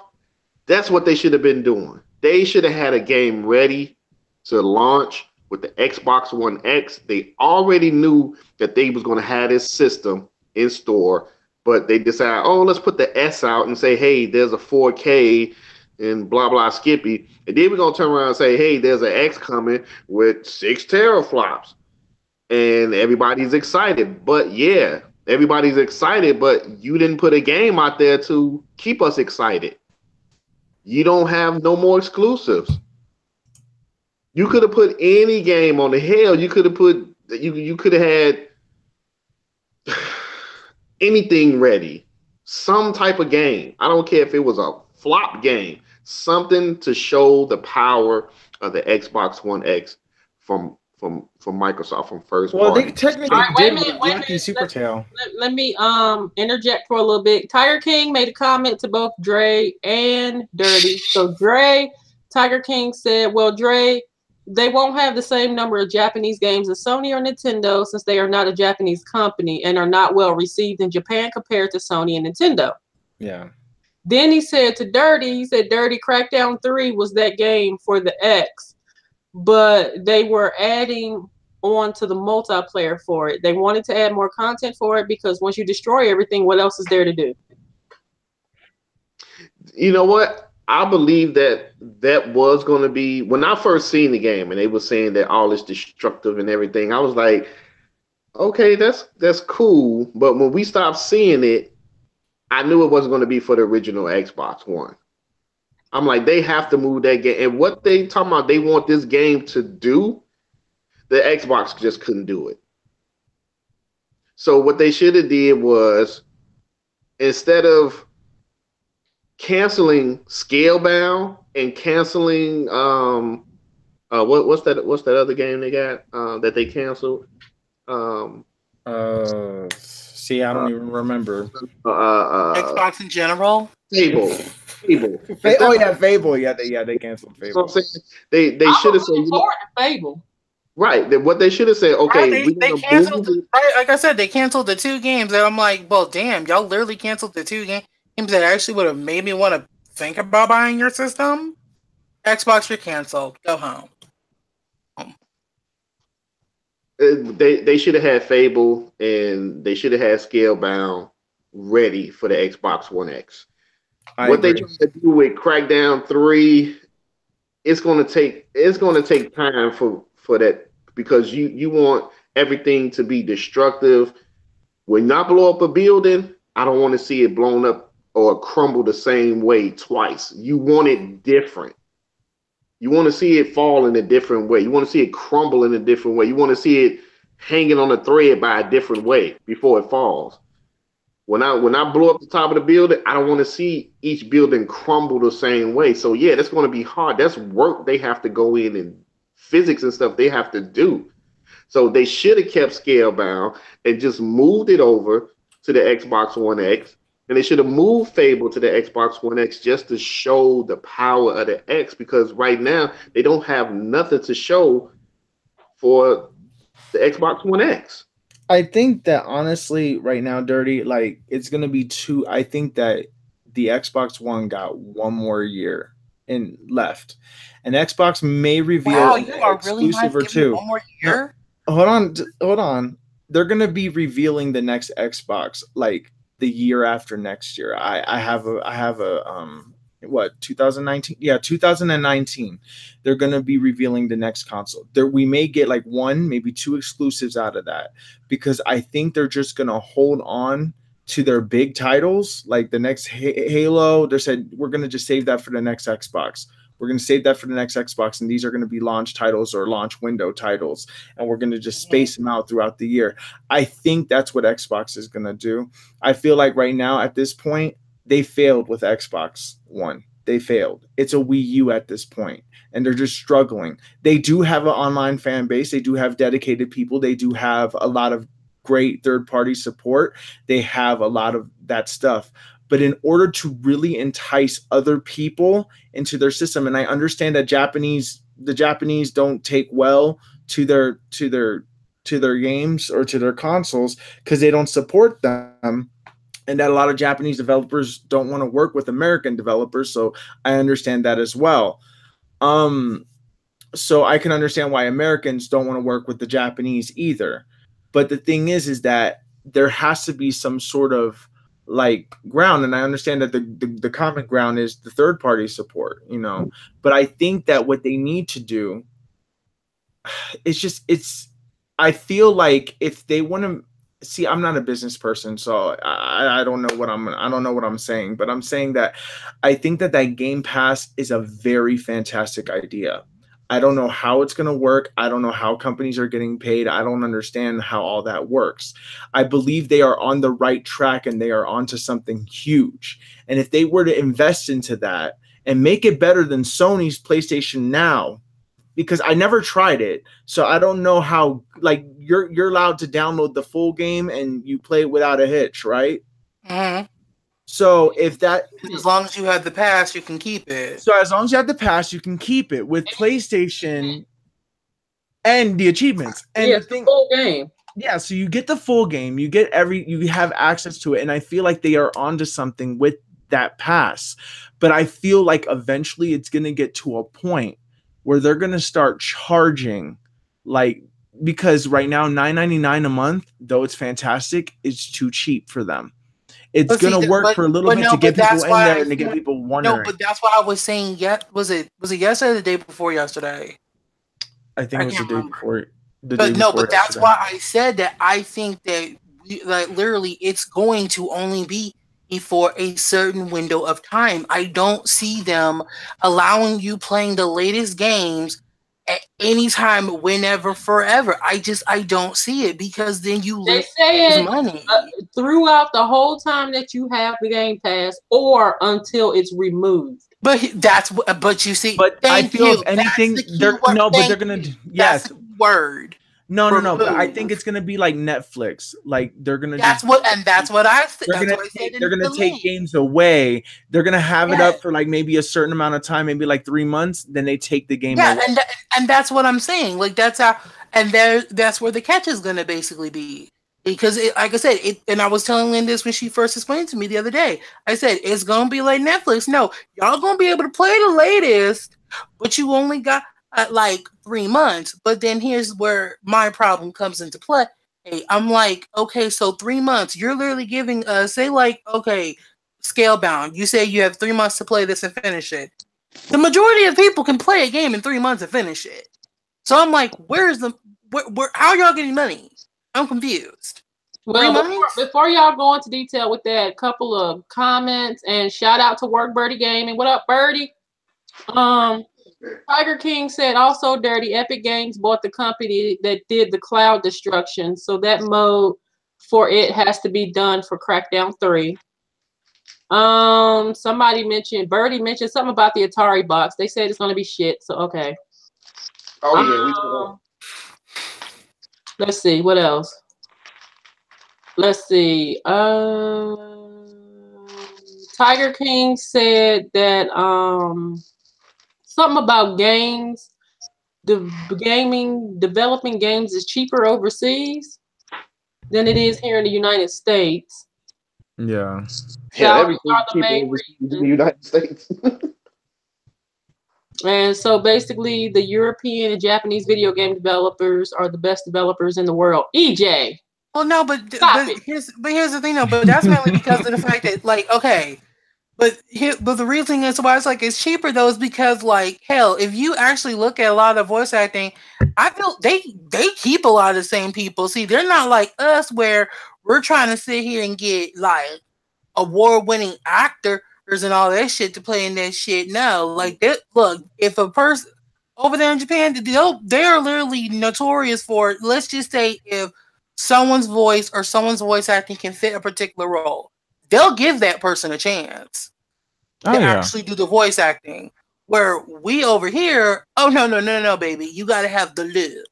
that's what they should have been doing. They should have had a game ready to launch with the Xbox One X. They already knew that they was going to have this system in store, but they decided, oh, let's put the S out and say, hey, there's a 4K and blah blah skippy, and then we're gonna turn around and say, hey, there's an X coming with 6 teraflops, and everybody's excited. But yeah, everybody's excited, but you didn't put a game out there to keep us excited. You don't have no more exclusives. You could have put any game on the hell. You could have put you could have had anything ready, some type of game. I don't care if it was a flop game, something to show the power of the Xbox One X from Microsoft, from first party. Well, they technically did with Lucky Supertail. Let me interject for a little bit. Tiger King made a comment to both Dre and Dirty. So Tiger King said, well, Dre, they won't have the same number of Japanese games as Sony or Nintendo since they are not a Japanese company and are not well received in Japan compared to Sony and Nintendo. Yeah. Then he said to Dirty, Dirty Crackdown 3 was that game for the X, but they were adding on to the multiplayer for it. They wanted to add more content for it because once you destroy everything, what else is there to do? You know what? I believe that was going to be, when I first seen the game and they were saying that all is destructive and everything, I was like, okay, that's cool. But when we stopped seeing it, I knew it wasn't going to be for the original Xbox One. I'm like, they have to move that game. And what they talking about, they want this game to do, the Xbox just couldn't do it. So what they should have did was, instead of canceling Scalebound and canceling what's that other game they got that they canceled? See, I don't even remember. Xbox in general. Fable. Oh yeah, Fable. Yeah, they canceled Fable. So they should have said Fable. Right. What they should have said, okay, they canceled. Like I said, they canceled the 2 games, and I'm like, well, damn, y'all literally canceled the 2 games that actually would have made me want to think about buying your system. Xbox, you're canceled. Go home. They should have had Fable and they should have had Scalebound ready for the Xbox One X. What they trying to do with Crackdown 3, it's gonna take time for that, because you want everything to be destructive. When you blow up a building, I don't want to see it blown up or crumble the same way twice. You want it different. You want to see it fall in a different way. You want to see it crumble in a different way. You want to see it hanging on a thread by a different way before it falls. When I blow up the top of the building, I don't want to see each building crumble the same way. So yeah, that's going to be hard. That's work they have to go in, and physics and stuff they have to do. So they should have kept Scalebound and just moved it over to the Xbox One X. And they should have moved Fable to the Xbox One X just to show the power of the X, because right now they don't have nothing to show for the Xbox One X. I think that honestly, right now, Dirty, like, it's going to be I think that the Xbox One got one more year left. And Xbox may reveal an exclusive or 2. One more year? Hold on. They're going to be revealing the next Xbox, like, the year after next year. I have a 2019? Yeah, 2019. They're gonna be revealing the next console. We may get like 1, maybe 2 exclusives out of that, because I think they're just gonna hold on to their big titles, like the next Halo. They said we're gonna just save that for the next Xbox. We're going to save that for the next Xbox, and these are going to be launch titles or launch window titles, and we're going to just space them out throughout the year. I think that's what Xbox is going to do. I feel like right now at this point, they failed with Xbox One. They failed. It's a Wii U at this point, and they're just struggling. They do have an online fan base. They do have dedicated people. They do have a lot of great third-party support. They have a lot of that stuff. But in order to really entice other people into their system, and I understand that the Japanese don't take well to their games or to their consoles because they don't support them, and that a lot of Japanese developers don't want to work with American developers. So I understand that as well. So I can understand why Americans don't want to work with the Japanese either. But the thing is that there has to be some sort of like ground, and I understand that the common ground is the third party support, you know. But I think that what they need to do, I feel like if they want to see, I'm not a business person, so I don't know what I'm saying, but I'm saying that I think that Game Pass is a very fantastic idea. I don't know how it's going to work. I don't know how companies are getting paid. I don't understand how all that works. I believe they are on the right track and they are onto something huge. And if they were to invest into that and make it better than Sony's PlayStation Now, because I never tried it, so I don't know how, like, you're allowed to download the full game and you play it without a hitch, right? Mm-hmm. So if that, as long as you have the pass, you can keep it. So as long as you have the pass, you can keep it with PlayStation and the achievements and the full game. Yeah, so you get the full game, you have access to it, and I feel like they are onto something with that pass. But I feel like eventually it's gonna get to a point where they're gonna start charging, like, because right now $9.99 a month, though it's fantastic, it's too cheap for them. It's going to work for a little bit to get people in there and to get people wondering. No, but that's what I was saying. Was it yesterday or the day before yesterday? I think it was the day before. But that's why I said that I think that literally it's going to only be for a certain window of time. I don't see them allowing you playing the latest games at any time, whenever, forever. I don't see it, because then you lose money throughout the whole time that you have the Game Pass, or until it's removed. But you see. But I feel if anything, they're gonna that's the word. No, but I think it's gonna be like Netflix. Like they're gonna. That's what I said. They're gonna take games away. They're gonna have it up for like maybe a certain amount of time, maybe like 3 months. Then they take the game away. And that's what I'm saying. Like that's how, and that's where the catch is gonna basically be. Because like I said, and I was telling Lynn this when she first explained to me the other day. I said it's gonna be like Netflix. No, y'all gonna be able to play the latest, but you only got like 3 months. But then here's where my problem comes into play. Hey, I'm like, okay, so 3 months, you're literally giving say like, okay, Scalebound, you say you have 3 months to play this and finish it. The majority of people can play a game in 3 months and finish it. So I'm like, where how are y'all getting money? I'm confused. Well, before y'all go into detail with that, couple of comments, and shout out to Work Birdie Gaming. What up, Birdie? Tiger King said also Dirty Epic Games bought the company that did the cloud destruction, so that mode for it has to be done for Crackdown 3. Birdie mentioned something about the Atari box. They said it's gonna be shit, so okay. Let's see, what else? Let's see. Tiger King said that something about games. Developing games is cheaper overseas than it is here in the United States. Yeah. Everything's cheaper in the United States. And so basically the European and Japanese video game developers are the best developers in the world. EJ. Well, no, but here's the thing, though. But that's mainly because of the fact that, like, okay, but the reason is why it's like it's cheaper though is because, like, hell, if you actually look at a lot of voice acting, I feel they keep a lot of the same people. See, they're not like us where we're trying to sit here and get like award-winning actors and all that shit to play in that shit. No, like that. Look, if a person over there in Japan, they are literally notorious for, let's just say, if someone's voice or someone's voice acting can fit a particular role, they'll give that person a chance to actually do the voice acting. Where we over here, oh no, baby, you gotta have the look.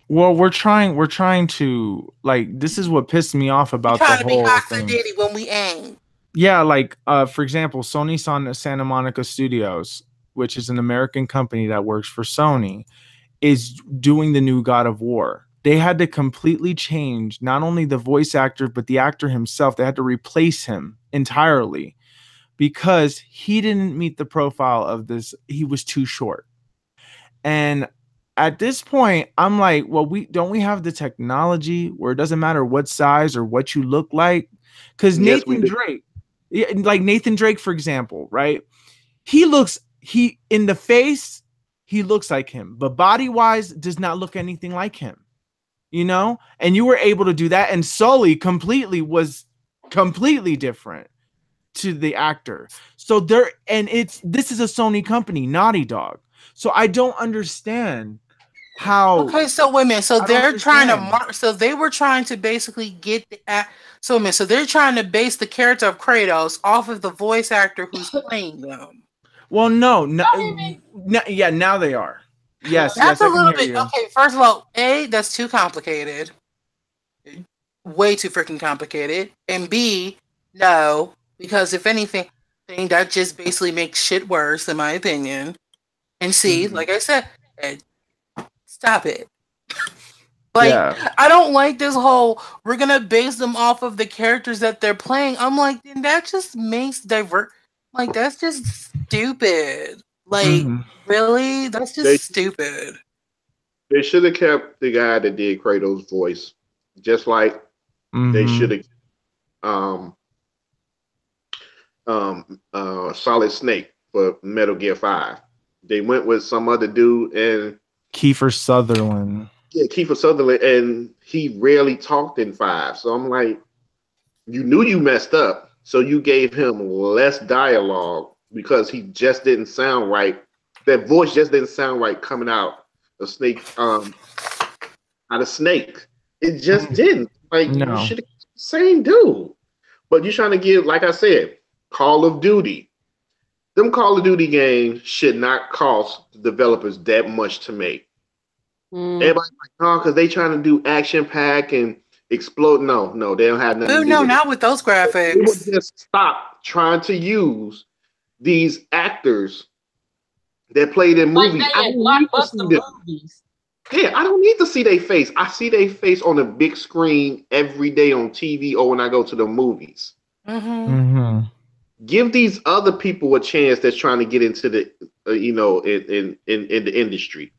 Well, we're trying to, like, this is what pissed me off about the whole thing. Diddy when we ain't. Yeah, like, for example, Sony Santa Monica Studios, which is an American company that works for Sony, is doing the new God of War. They had to completely change not only the voice actor, but the actor himself. They had to replace him entirely because he didn't meet the profile of this. He was too short. And at this point, I'm like, well, we have the technology where it doesn't matter what size or what you look like. Because Nathan Drake, like Nathan Drake, for example, right? He in the face, he looks like him, but body-wise does not look anything like him. You know? And you were able to do that. And Sully was completely different to the actor. So this is a Sony company, Naughty Dog. So I don't understand how. Okay, so wait a minute. So they're trying to so they were trying to basically get so they're trying to base the character of Kratos off of the voice actor who's playing them. Well, no, yeah, now they are. Yes, that's a little bit okay. First of all, that's too complicated, way too freaking complicated, and B, no, because if anything, that just basically makes shit worse, in my opinion. And C, like I said, stop it. I don't like this whole we're gonna base them off of the characters that they're playing. I'm like, then that just makes that's just stupid. Really? That's just stupid. They should have kept the guy that did Kratos' voice, just like they should have Solid Snake for Metal Gear 5. They went with some other dude and Kiefer Sutherland. Yeah, Kiefer Sutherland, and he rarely talked in 5. So I'm like, you knew you messed up, so you gave him less dialogue because he just didn't sound right. That voice just didn't sound right coming out of Snake. Out of Snake, it just didn't. Like you should have same dude, but you're trying to give, like I said, Call of Duty. Them Call of Duty games should not cost the developers that much to make. Everybody's like, no, because they trying to do action pack and explode. No, they don't have nothing. No, not with those graphics. They would just stop trying to use these actors that played in movies. I don't need to see movies. Yeah, I don't need to see their face. I see their face on the big screen every day on TV or when I go to the movies. Give these other people a chance that's trying to get into the, in the industry.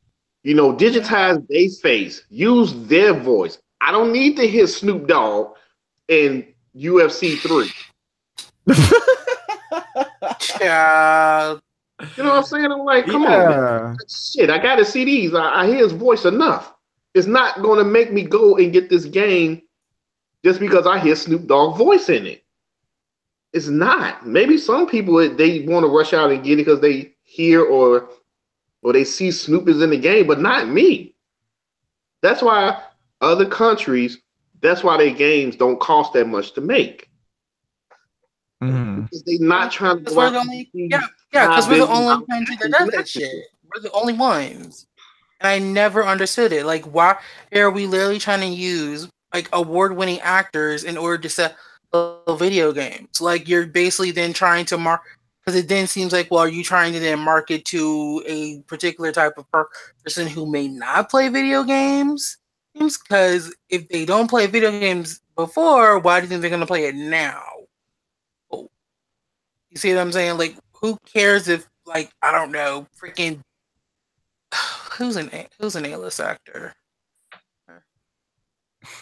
Digitize their face. Use their voice. I don't need to hear Snoop Dogg in UFC 3. Yeah. You know what I'm saying? I'm like, come on, man. Shit, I got to see these. I hear his voice enough. It's not going to make me go and get this game just because I hear Snoop Dogg's voice in it. It's not. Maybe some people, they want to rush out and get it because they hear or they see Snoop is in the game, but not me. That's why other countries, that's why their games don't cost that much to make. Because they're not trying to because we're the only country that does that shit. We're the only ones. And I never understood it. Like, why are we literally trying to use like award-winning actors in order to sell video games? Like, you're basically then trying to because it then seems like, well, are you trying to then market to a particular type of person who may not play video games? Because if they don't play video games before, why do you think they're going to play it now? Oh. You see what I'm saying? Like, who cares if, like, I don't know, freaking who's an A-list actor?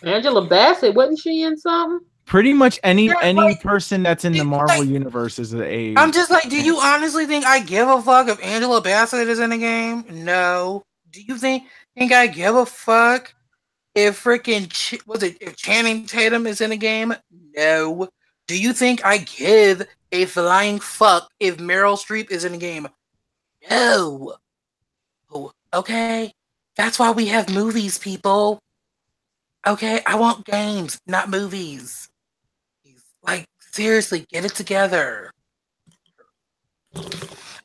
Angela Bassett, wasn't she in something? Pretty much any person that's in the Marvel universe is an A. I'm just like, do you honestly think I give a fuck if Angela Bassett is in a game? No. Do you think I give a fuck if freaking if Channing Tatum is in a game? No. Do you think I give a flying fuck if Meryl Streep is in a game? No. Oh, okay. That's why we have movies, people. Okay, I want games, not movies. Like, Seriously, get it together.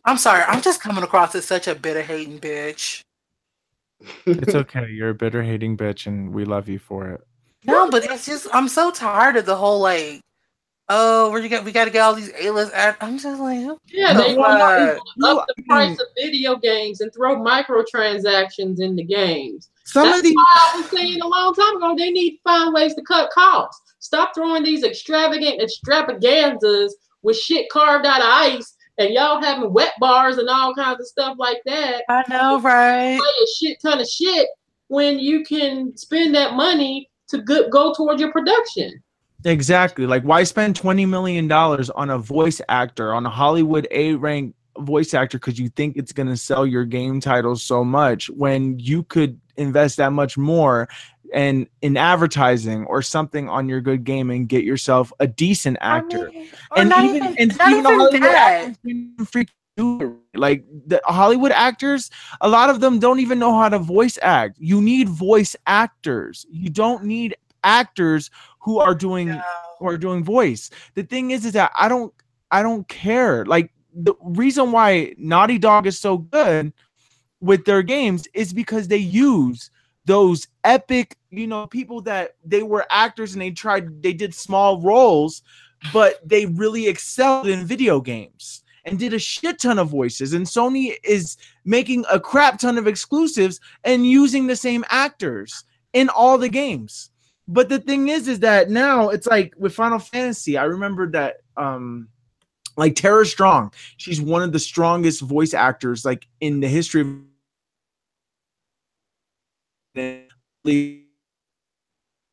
I'm sorry, I'm just coming across as such a bitter hating bitch. It's okay. You're a bitter hating bitch, and we love you for it. No, but it's just I'm so tired of the whole like, oh, we got to get all these A-list act. I'm just like, yeah, they want to up the price mean, of video games and throw microtransactions into games. Some That's of these, why I was saying a long time ago, they need to find ways to cut costs. Stop throwing these extravagant extravaganzas with shit carved out of ice, and y'all having wet bars and all kinds of stuff like that. I know, right? Play a shit ton of shit when you can spend that money to go towards your production. exactly. Like, why spend $20 million on a voice actor, on a Hollywood A-rank voice actor, because you think it's going to sell your game titles so much when you could invest that much more and in advertising or something on your good game and get yourself a decent actor. And even Hollywood actors freaking do it. Like the Hollywood actors, a lot of them don't even know how to voice act. You need voice actors. You don't need actors who are doing voice. The thing is that I don't care. Like, the reason why Naughty Dog is so good with their games is because they use those epic, people that they were actors and they did small roles, but they really excelled in video games and did a shit ton of voices. And Sony is making a crap ton of exclusives and using the same actors in all the games. But the thing is that now it's like with Final Fantasy, I remember that like Tara Strong, she's one of the strongest voice actors like in the history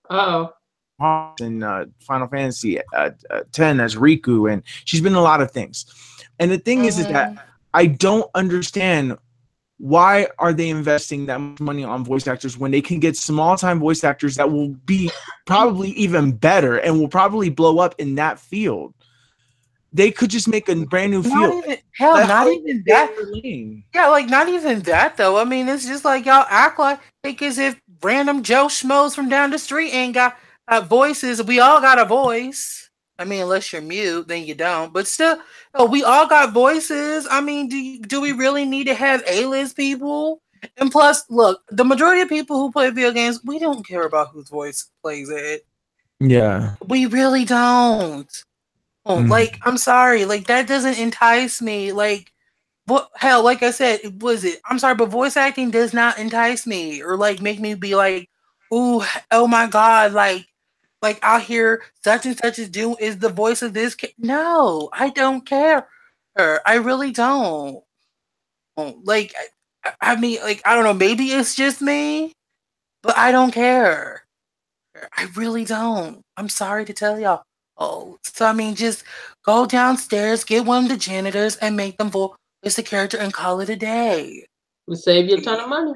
of in Final Fantasy 10 as Riku, and she's been in a lot of things. And the thing is that I don't understand, why are they investing that much money on voice actors when they can get small-time voice actors that will be probably even better and will probably blow up in that field? They could just make a brand new field. Not even that. Yeah, like not even that though. I mean, it's just like y'all act like as if random Joe Schmoes from down the street ain't got voices. We all got a voice. I mean, unless you're mute, then you don't. But still, we all got voices. I mean, do we really need to have A-list people? And plus, look, the majority of people who play video games, we don't care about whose voice plays it. Yeah. We really don't. Like, I'm sorry, like that doesn't entice me. Like, what hell? Like I said, I'm sorry, but voice acting does not entice me or like make me be like, ooh, oh my god, like I'll hear such and such is the voice of this. No, I don't care. I really don't. Like, I mean, like I don't know. Maybe it's just me, but I don't care. I really don't. I'm sorry to tell y'all. So I mean, just go downstairs, get one of the janitors, and make them voice the character and call it a day. We'll save you a ton of money.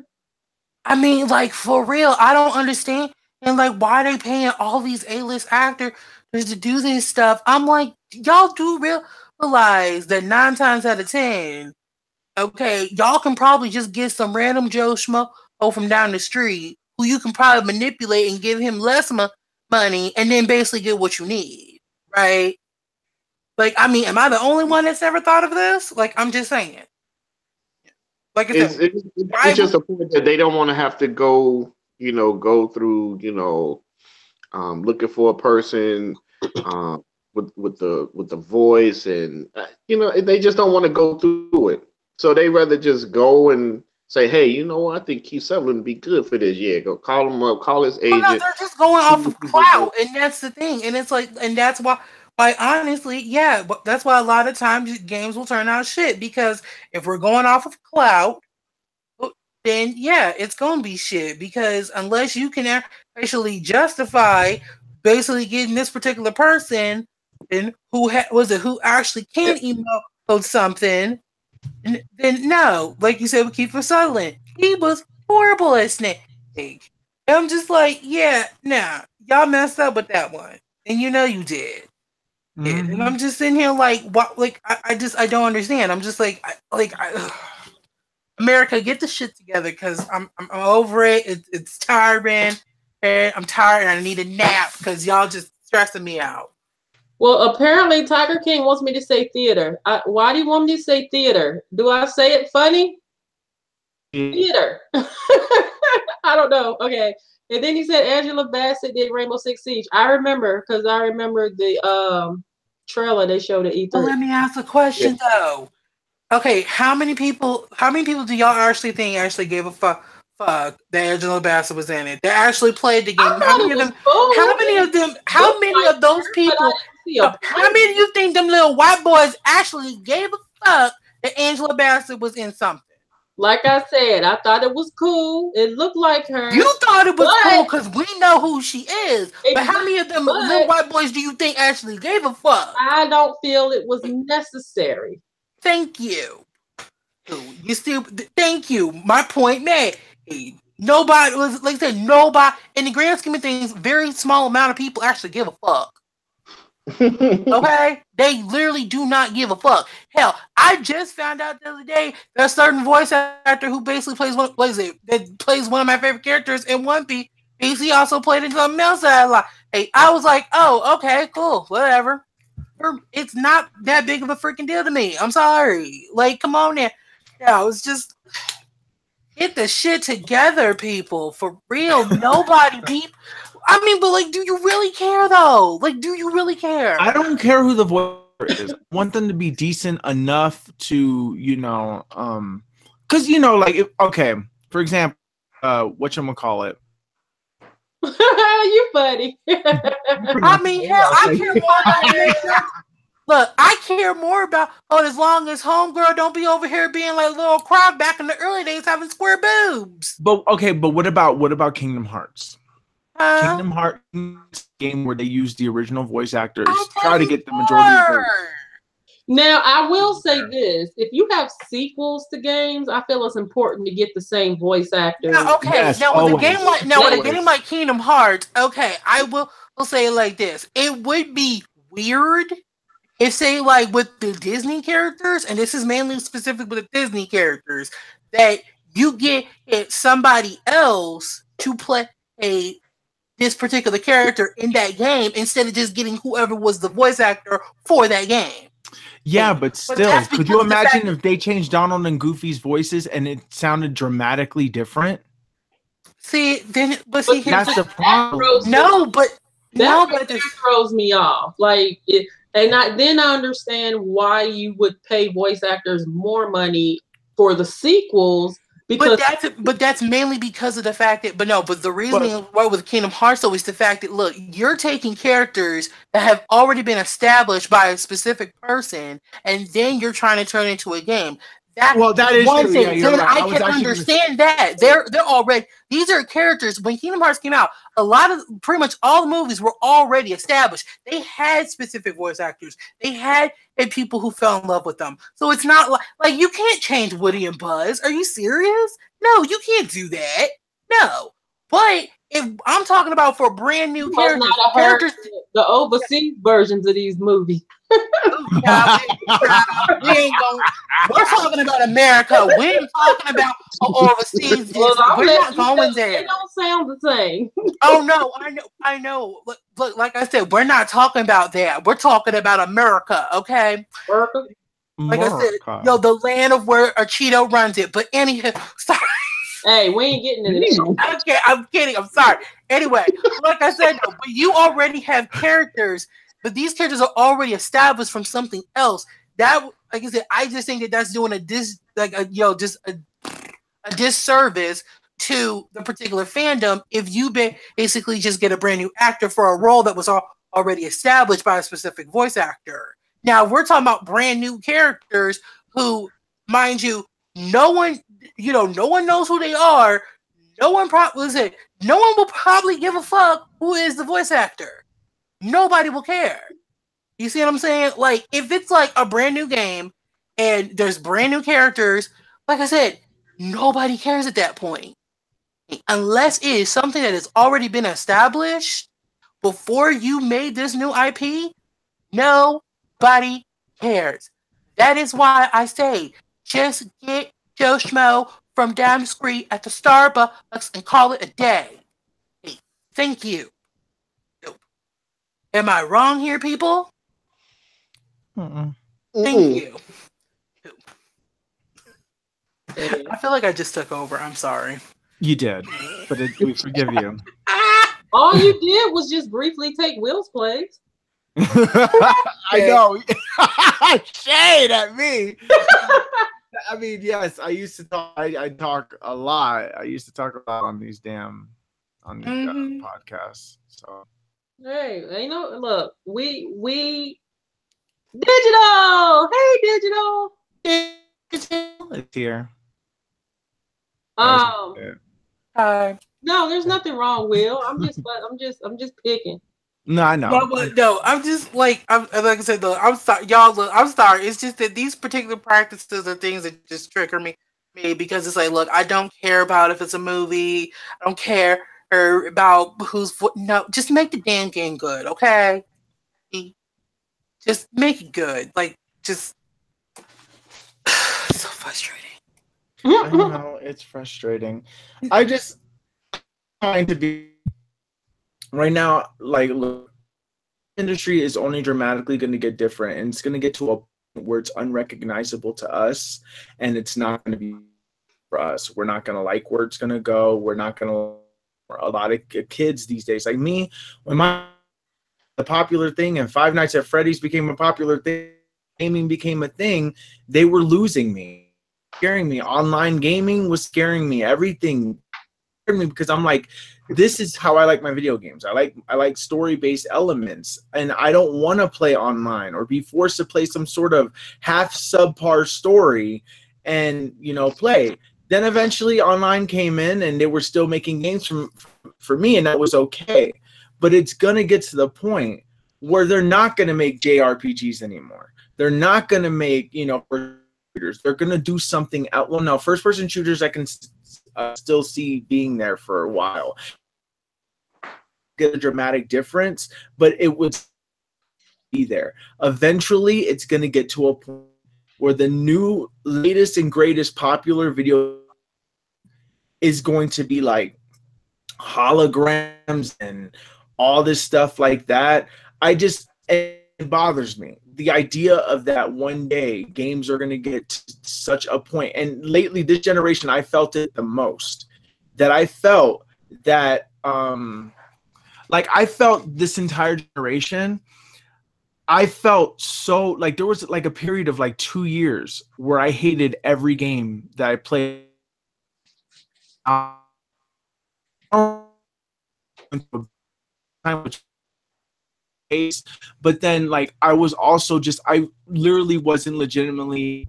I mean, like for real, I don't understand. And like, why are they paying all these A-list actors to do this stuff? I'm like, y'all do realize that 9 times out of 10, okay, y'all can probably just get some random Joe Schmo from down the street who you can probably manipulate and give him less money and then basically get what you need, right? Like, I mean, am I the only one that's ever thought of this? Like, I'm just saying. Like I said, it's just a point that they don't want to have to go through, looking for a person with the voice, and they just don't want to go through it. So they rather just go and say, hey, you know what? I think Keith Sutherland would be good for this. Yeah, go call him up, call his agent. No, they're just going off of clout, and that's the thing. And it's like, and that's why honestly, yeah, but that's why a lot of times games will turn out shit, because if we're going off of clout, then yeah, it's gonna be shit. Because unless you can actually justify basically getting this particular person and who actually can emote something, then no, like you said with Kiefer Sutherland, he was horrible at Snake. And I'm just like, yeah, nah, y'all messed up with that one, and you did. Mm-hmm. And I'm just sitting here like, what? Like, I don't understand. I'm just like, America, get the shit together, because I'm over it. It's tiring, and I'm tired, and I need a nap because y'all just stressing me out. Well, apparently Tiger King wants me to say theater. Why do you want me to say theater? Do I say it funny? Theater. I don't know. Okay. And then he said Angela Bassett did Rainbow Six Siege. I remember because I remember the trailer they showed at E3. Well, let me ask a question though. Okay, how many people do y'all actually think actually gave a fuck that Angela Bassett was in it? That actually played the game. How many of them? How many of those people? How many do you think them little white boys actually gave a fuck that Angela Bassett was in something? Like I said, I thought it was cool. It looked like her. You thought it was cool because we know who she is. But how many of them little white boys do you think actually gave a fuck? I don't feel it was necessary. Thank you. Thank you. My point made. Nobody was like I said. Nobody in the grand scheme of things, very small amount of people actually give a fuck. Okay, they literally do not give a fuck. Hell, I just found out the other day there's a certain voice actor who basically plays one of my favorite characters in One Piece. He also played in something else that I like. Hey, I was like, oh, okay, cool, whatever. It's not that big of a freaking deal to me. I'm sorry. Like, come on now. No, it's just get the shit together, people. For real. Nobody people. I mean, but like, do you really care though? Like, do you really care? I don't care who the voice is. I want them to be decent enough to, because like, okay, for example, whatchamacallit. You funny. I mean, hell, I care more about look, I care more about as long as homegirl don't be over here being like little crab back in the early days having square boobs. But what about Kingdom Hearts? Kingdom Hearts game where they use the original voice actors, try to get the majority of votes. Now, I will say this: if you have sequels to games, I feel it's important to get the same voice actors. Now, okay, yes, now with a game like Kingdom Hearts, okay, I will say it like this: it would be weird if, say, like with the Disney characters, and this is mainly specific with the Disney characters, that you get somebody else to play this particular character in that game instead of just getting whoever was the voice actor for that game. Yeah, but still, could you imagine if they changed Donald and Goofy's voices and it sounded dramatically different? See, that's the problem. That throws me off. Like, then I understand why you would pay voice actors more money for the sequels. But that's mainly because of the fact that the reasoning why with Kingdom Hearts though is the fact that look, you're taking characters that have already been established by a specific person and then you're trying to turn it into a game. That is one true. thing. Yeah, then right. I can understand that. They're already these are characters. When Kingdom Hearts came out, pretty much all the movies were already established. They had specific voice actors. They had people who fell in love with them. So it's not like you can't change Woody and Buzz. Are you serious? No, you can't do that. No. But if I'm talking about for brand new characters, the overseas versions of these movies. We're talking about America. We ain't talking about overseas. We're not going there. They don't sound the same. Oh no, I know. Look, like I said, we're not talking about that. We're talking about America, okay? America. Like I said, the land of where a Cheeto runs it. But anyhow, sorry. Hey, we ain't getting into this. Okay, I'm kidding. I'm sorry. Anyway, like I said, but you already have characters. But these characters are already established from something else. That, like I said, I just think that's doing a disservice to the particular fandom if you basically just get a brand new actor for a role that was already established by a specific voice actor. Now we're talking about brand new characters who, mind you, no one knows who they are. No one will probably give a fuck who is the voice actor. Nobody will care. You see what I'm saying? Like, if it's like a brand new game and there's brand new characters, like I said, nobody cares at that point. Unless it is something that has already been established before you made this new IP, nobody cares. That is why I say, just get Joe Schmo from down the street at the Starbucks and call it a day. Hey, thank you. Am I wrong here, people? Thank you. Yeah. I feel like I just took over. I'm sorry. You did, but we forgive you. All you did was just briefly take Will's place. I know. Shade at me. I mean, yes, I used to talk. I talk a lot. I used to talk a lot on these podcasts. So Hey, you know, look, we digital. Hey, digital. it's here. Hi. No, there's nothing wrong, Will. I'm just picking. No, I know. No, I'm just like like I said though. I'm sorry, y'all. Look, I'm sorry. It's just that these particular practices are things that just trigger me because it's like, look, I don't care about if it's a movie. I don't care about who's no. Just make the damn game good, okay? Just make it good. Like, just so frustrating. I know it's frustrating. I just trying to be right now. Like, look, industry is only dramatically going to get different, and it's going to get to a point where it's unrecognizable to us, and it's not going to be for us. We're not going to like where it's going to go. We're not going to. A lot of kids these days, like me, when the popular thing and Five Nights at Freddy's became a popular thing, gaming became a thing, they were losing me, scaring me. Online gaming was scaring me. Everything scared me because I'm like, this is how I like my video games. I like story-based elements, and I don't want to play online or be forced to play some sort of half subpar story and play. Then eventually online came in and they were still making games for me, and that was okay. But it's going to get to the point where they're not going to make JRPGs anymore. They're not going to make, shooters. They're going to do something else. Well, no, first-person shooters I can still see being there for a while. Get a dramatic difference, but it would be there. Eventually, it's going to get to a point where the new, latest, and greatest popular video is going to be like holograms and all this stuff like that. It bothers me. The idea of that one day games are going to get to such a point. And lately, this generation, I felt it the most. That I felt that, I felt this entire generation, I felt so, like, there was like a period of like 2 years where I hated every game that I played. But then, like, I was also I literally wasn't legitimately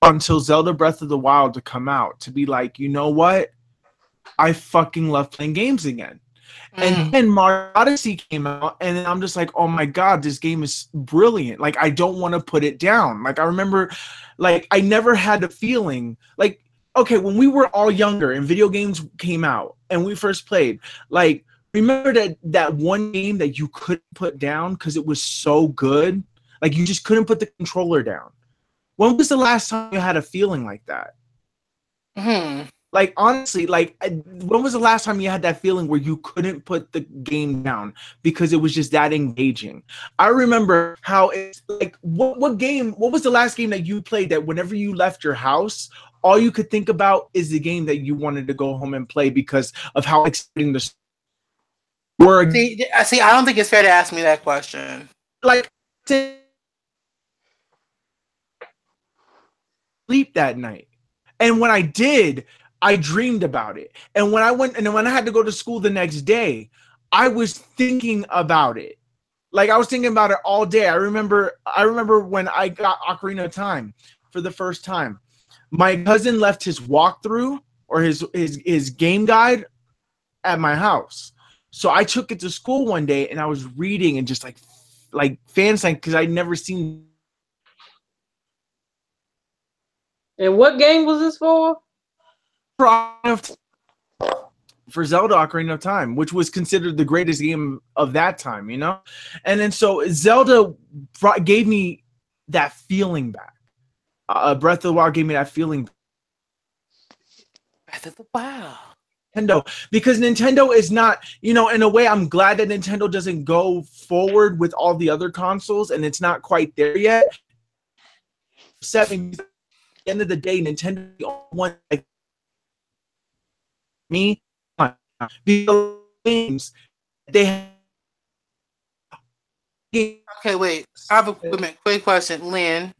until Zelda Breath of the Wild to come out to be like, you know what? I fucking love playing games again. And then Mario Odyssey came out, and then I'm just like, oh my God, this game is brilliant. Like, I don't want to put it down. Like, I remember, like, I never had a feeling, like, okay, when we were all younger and video games came out and we first played, like, remember that one game that you couldn't put down because it was so good? Like, you just couldn't put the controller down. When was the last time you had a feeling like that? Like, honestly, like, when was the last time you had that feeling where you couldn't put the game down because it was just that engaging? I remember how it's like, what was the last game that you played that whenever you left your house, all you could think about is the game that you wanted to go home and play because of how exciting the were? See, I don't think it's fair to ask me that question. Like, sleep that night. And when I did, I dreamed about it. And when I had to go to school the next day, I was thinking about it. Like, I was thinking about it all day. I remember when I got Ocarina of Time for the first time. My cousin left his walkthrough or his game guide at my house. So I took it to school one day and I was reading and just like fansign because I'd never seen. And what game was this for? For Zelda Ocarina of Time, which was considered the greatest game of that time, you know? And then so Zelda gave me that feeling back. Breath of the Wild gave me that feeling. Breath of the Wild. Nintendo, because Nintendo is not, in a way, I'm glad that Nintendo doesn't go forward with all the other consoles, and it's not quite there yet. At the end of the day, Nintendo is the only one like me because games they have. Okay, wait. I have a quick question, Lynn.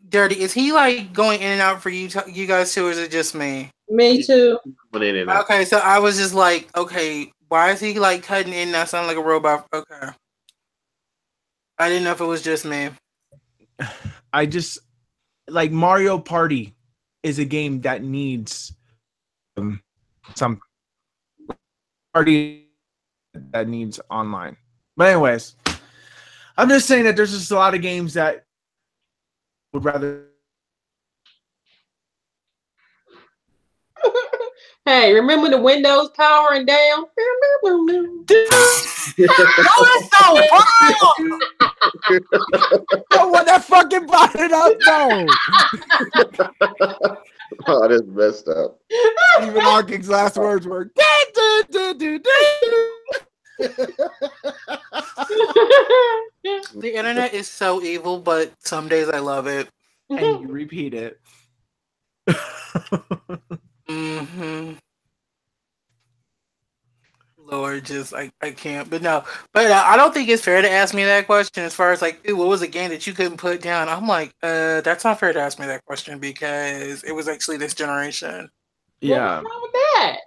Dirty, is he like going in and out for you guys too, or is it just me? Me too. Okay, so I was just like, okay, why is he like cutting in? That sound like a robot. Okay, I didn't know if it was just me. I just like Mario Party is a game that needs some party that needs online. But anyways, I'm just saying that there's just a lot of games that would rather. Hey, remember the windows powering down? That was so wrong! No one that fucking brought it up, no. Oh, that's messed up. Stephen Hawking's last words were The internet is so evil, but some days I love it. And you repeat it. Mm-hmm. Lord, just I can't. But no, but I don't think it's fair to ask me that question. As far as like, what was a game that you couldn't put down? I'm like, that's not fair to ask me that question because it was actually this generation. Yeah. What's wrong with that?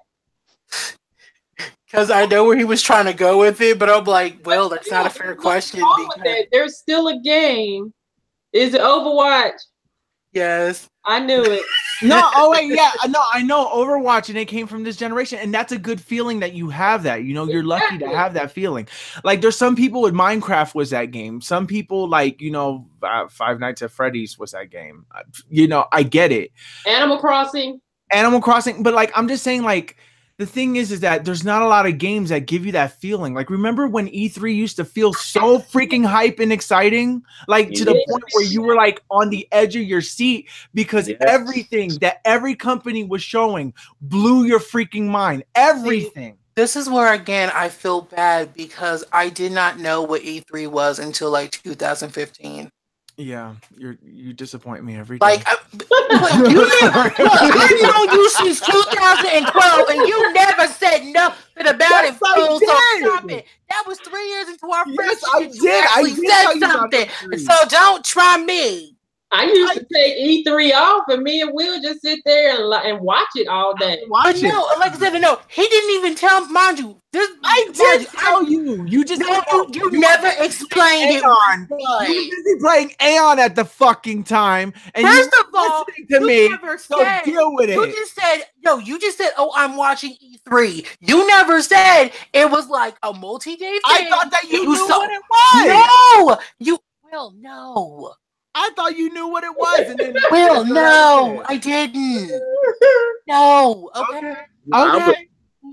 Because I know where he was trying to go with it, but I'm like, well, that's not a fair question. Because there's still a game. Is it Overwatch? Yes. I knew it. No, oh wait, yeah, no, I know Overwatch, and it came from this generation, and that's a good feeling that you have that. You're lucky to have that feeling. Like, there's some people with Minecraft was that game. Some people like, Five Nights at Freddy's was that game. I get it. Animal Crossing, but like, I'm just saying, like, the thing is that there's not a lot of games that give you that feeling. Like, remember when E3 used to feel so freaking hype and exciting? Like, to the point where you were like on the edge of your seat because everything that every company was showing blew your freaking mind. Everything. This is where, again, I feel bad because I did not know what E3 was until like 2015. Yeah, you disappoint me every day. Like, I've known you since 2012, and you never said nothing about it. So stop it. That was 3 years into our friendship. I did. Said something. So don't try me. I used to take E3 off, and me and Will just sit there and watch it all day. Like I said, no, he didn't even tell. Mind you, I did tell you. You just you never explained it. You were busy playing Aeon at the fucking time, and first of all, to me, never so said, deal with it. You just said, oh, I'm watching E3. You never said it was like a multi-day thing. I thought that you knew what it was. No. I thought you knew what it was. And then no, I didn't. No. Okay.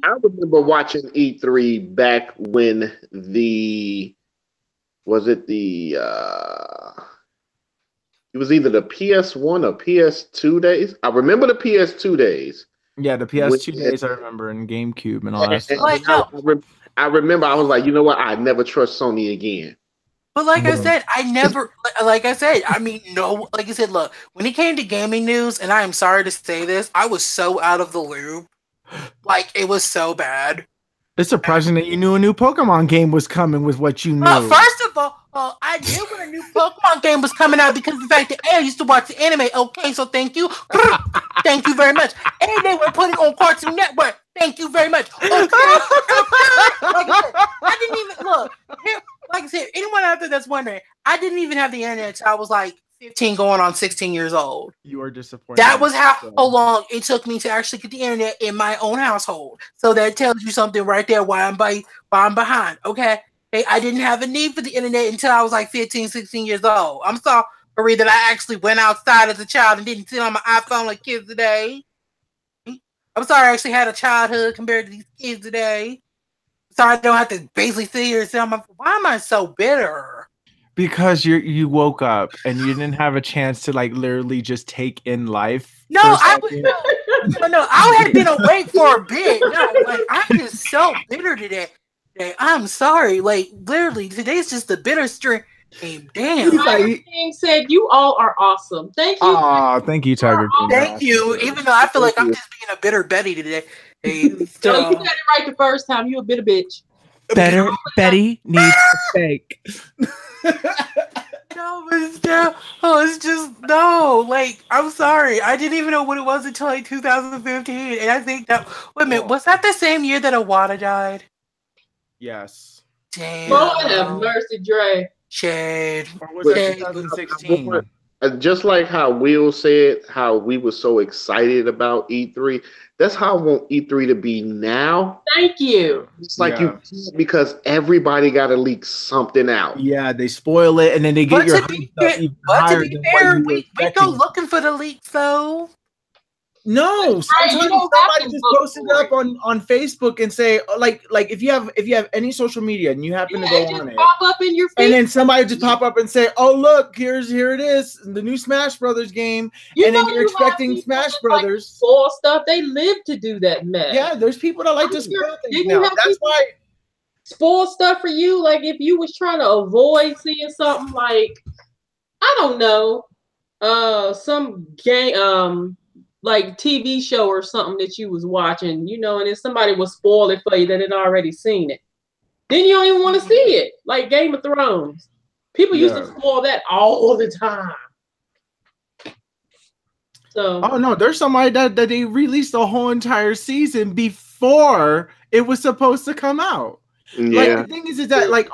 I remember watching E3 back when it was either the PS1 or PS2 days. I remember the PS2 days. Yeah, the PS2 days I remember, in GameCube and all that stuff. I remember I was like, you know what? I never trust Sony again. But like I said, I mean, no, like I said, look, when it came to gaming news, and I am sorry to say this, I was so out of the loop. Like, it was so bad. It's surprising that you knew a new Pokemon game was coming with what you knew. First of all, I knew when a new Pokemon game was coming out because of the fact that I used to watch the anime. Okay, so thank you. Thank you very much. And they were putting on Cartoon Network. Thank you very much. Okay. I didn't even look. Like I said, anyone out there that's wondering, I didn't even have the internet until I was like 15 going on 16 years old. You are disappointed. That was how long it took me to actually get the internet in my own household. So that tells you something right there why I'm behind. Okay. Hey, I didn't have a need for the internet until I was like 15, 16 years old. I'm sorry that I actually went outside as a child and didn't sit on my iPhone like kids today. I'm sorry I actually had a childhood compared to these kids today. So I don't have to basically sit here and say, why am I so bitter? Because you woke up and you didn't have a chance to like literally just take in life. No, I had been awake for a bit. No, like I'm just so bitter today. I'm sorry. Like literally, today's just the bitter stream. Damn. Tiger King said, "You all are awesome. Thank you." Oh, thank you, Tiger King. Thank you. Even though I feel like I'm just being a bitter Betty today. Hey, So you got it right the first time. You a bitter bitch. Better Betty needs a fake. No, but it's just no. Like, I'm sorry. I didn't even know what it was until like 2015. And I think that, wait a minute, was that the same year that Awada died? Yes. Damn. Lord have mercy, Dre. Shade. Or was that 2016? Just like how Will said, how we were so excited about E3. That's how I want E3 to be now. Thank you. It's like you can't, because everybody got to leak something out. Yeah, they spoil it and then they get your hype up even higher than what you were we expecting. go looking for the leaks though. No, sometimes you don't have somebody to just look post it for up on Facebook and say like if you have any social media and you happen to go it on just it, pop up in your feed. and then somebody just pop up and say, "Oh look, here it is, the new Smash Brothers game," and then you're expecting Smash Brothers. Spoil stuff. They live to do that mess. Yeah, there's people that like to spoil things Didn't now. you have That's why. spoil stuff for you? Like if you was trying to avoid seeing something like, I don't know, some game, like TV show or something that you was watching, and then somebody will spoil it for you that had already seen it. Then you don't even want to see it, like Game of Thrones. People used to spoil that all the time. So, oh no, there's somebody that they released the whole entire season before it was supposed to come out. Yeah. Like the thing is that like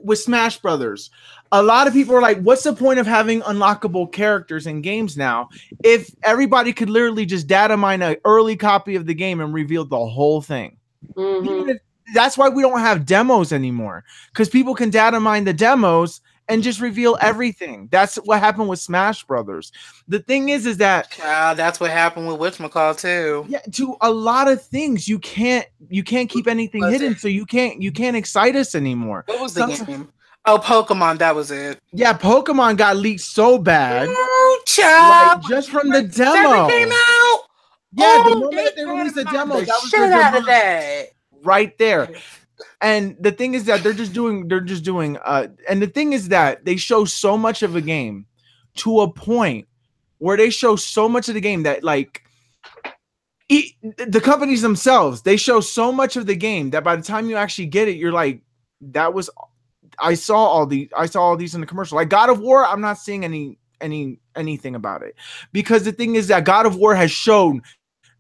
with Smash Brothers, a lot of people are like, what's the point of having unlockable characters in games now if everybody could literally just data mine an early copy of the game and reveal the whole thing? mm-hmm. That's why we don't have demos anymore, because people can data mine the demos and just reveal everything. That's what happened with Smash Brothers. The thing is that that's what happened with whatchamacallit too. Yeah, to a lot of things you can't keep anything hidden, so you can't excite us anymore. What was the game? Oh, Pokemon, that was it. Yeah, Pokemon got leaked so bad. Oh, child. Like, just from the demo. Came out. Yeah, the moment that they released the demo, that was shit out of that. Right there. And the thing is that they're just doing and the thing is that they show so much of a game to a point where they show so much of the game that like the companies themselves, they show so much of the game that by the time you actually get it, you're like, I saw all these in the commercial. Like God of War, I'm not seeing anything about it, because the thing is that God of War has shown,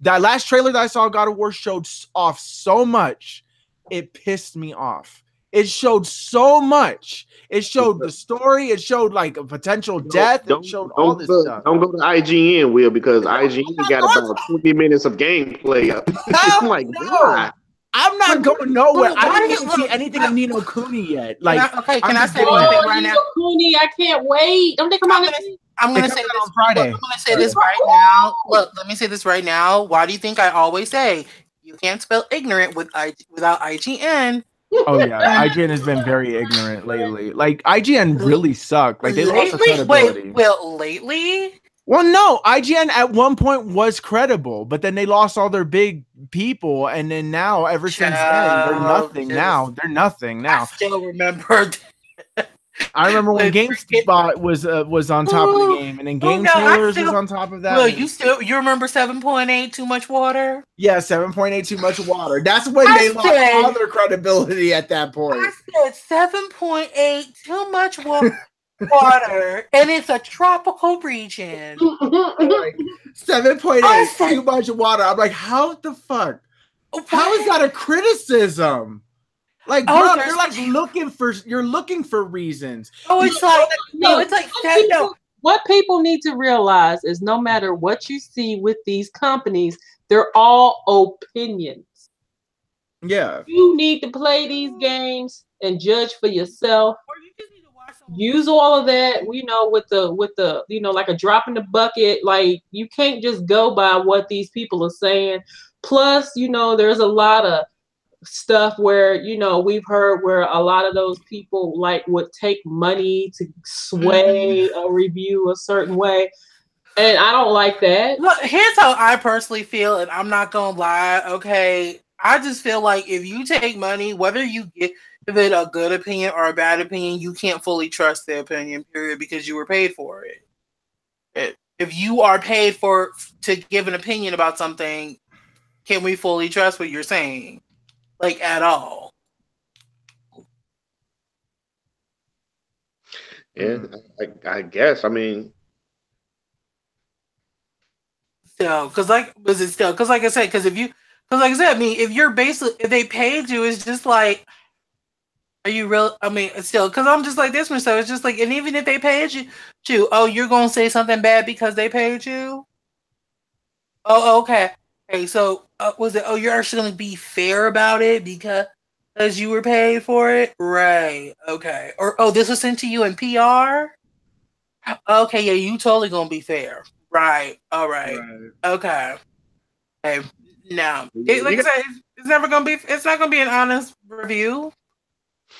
that last trailer that I saw, God of War showed off so much, it pissed me off. It showed so much. It showed the story. It showed like a potential death. It showed all this stuff. Don't go to IGN, Will, because IGN got about 20 minutes of gameplay up. I'm like, why? I'm not going nowhere. I didn't see anything of Ni no Kuni yet. Like, can I say one thing right now? Ni no Kuni, I can't wait. Don't they come out? I'm gonna say this on Friday. I'm gonna say this right now. Look, let me say this right now. Why do you think I always say you can't spell ignorant without IGN? Oh yeah, IGN has been very ignorant lately. Like IGN really suck. Like they lost credibility. Lately? Well, no, IGN at one point was credible, but then they lost all their big people, and then now, ever since then, they're nothing now. They're nothing now. I still remember. I remember when GameSpot was on top of the game, and then Game Trailers was on top of that. Well, you remember 7.8 Too Much Water? Yeah, 7.8 Too Much Water. That's when they lost all their credibility at that point. I said 7.8 Too Much Water. And it's a tropical region. Like, 7.8 Too Much Water. I'm like, how the fuck? How is that a criticism? Like, bro, you're like looking for reasons. Oh, it's like what people need to realize is no matter what you see with these companies, they're all opinions. Yeah. You need to play these games and judge for yourself. Use all of that, with the like a drop in the bucket. Like, you can't just go by what these people are saying. Plus, there's a lot of stuff where, you know, we've heard where a lot of those people like would take money to sway a review a certain way. And I don't like that. Look, here's how I personally feel, and I'm not gonna lie, okay? I just feel like if you take money, whether you give it a good opinion or a bad opinion, you can't fully trust the opinion, period, because you were paid for it. If you are paid to give an opinion about something, can we fully trust what you're saying? Like, at all? Yeah, I guess. I mean, Still, because like I said, because like I said, I mean, if you're basically, if they paid you, it's just like, are you real? I mean, still, because I'm just like this one, so it's just like, and even if they paid you, oh, you're gonna say something bad because they paid you? Oh, okay. Hey, so was it? Oh, you're actually gonna be fair about it because you were paid for it, right? Okay. Or oh, this was sent to you in PR. Okay, yeah, you totally gonna be fair. Right. All right. Okay. Hey, now, like I said, it's never gonna be. It's not gonna be an honest review.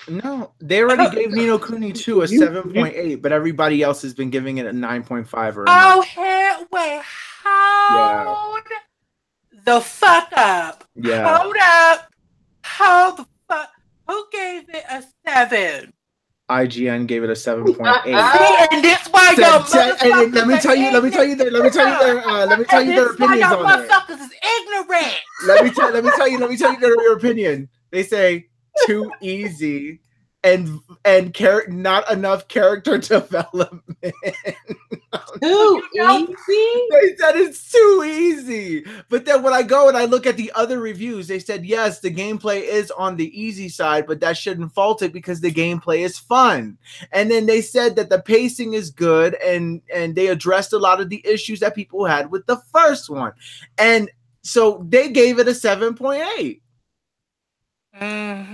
No, they already gave Ni no Kuni 2 a 7.8, but everybody else has been giving it a 9.5 or. Oh hell! Wait, hold the fuck up. Yeah. Hold up. Hold the fuck. Who gave it a 7? IGN gave it a 7.8. And this why y'all let me tell you their opinions on it. Motherfuckers is ignorant. Let me tell you their opinion. They say too easy and not enough character development. Too easy? They said it's too easy. But then when I go and I look at the other reviews, they said, yes, the gameplay is on the easy side, but that shouldn't fault it because the gameplay is fun. And then they said that the pacing is good and they addressed a lot of the issues that people had with the first one. And so they gave it a 7.8.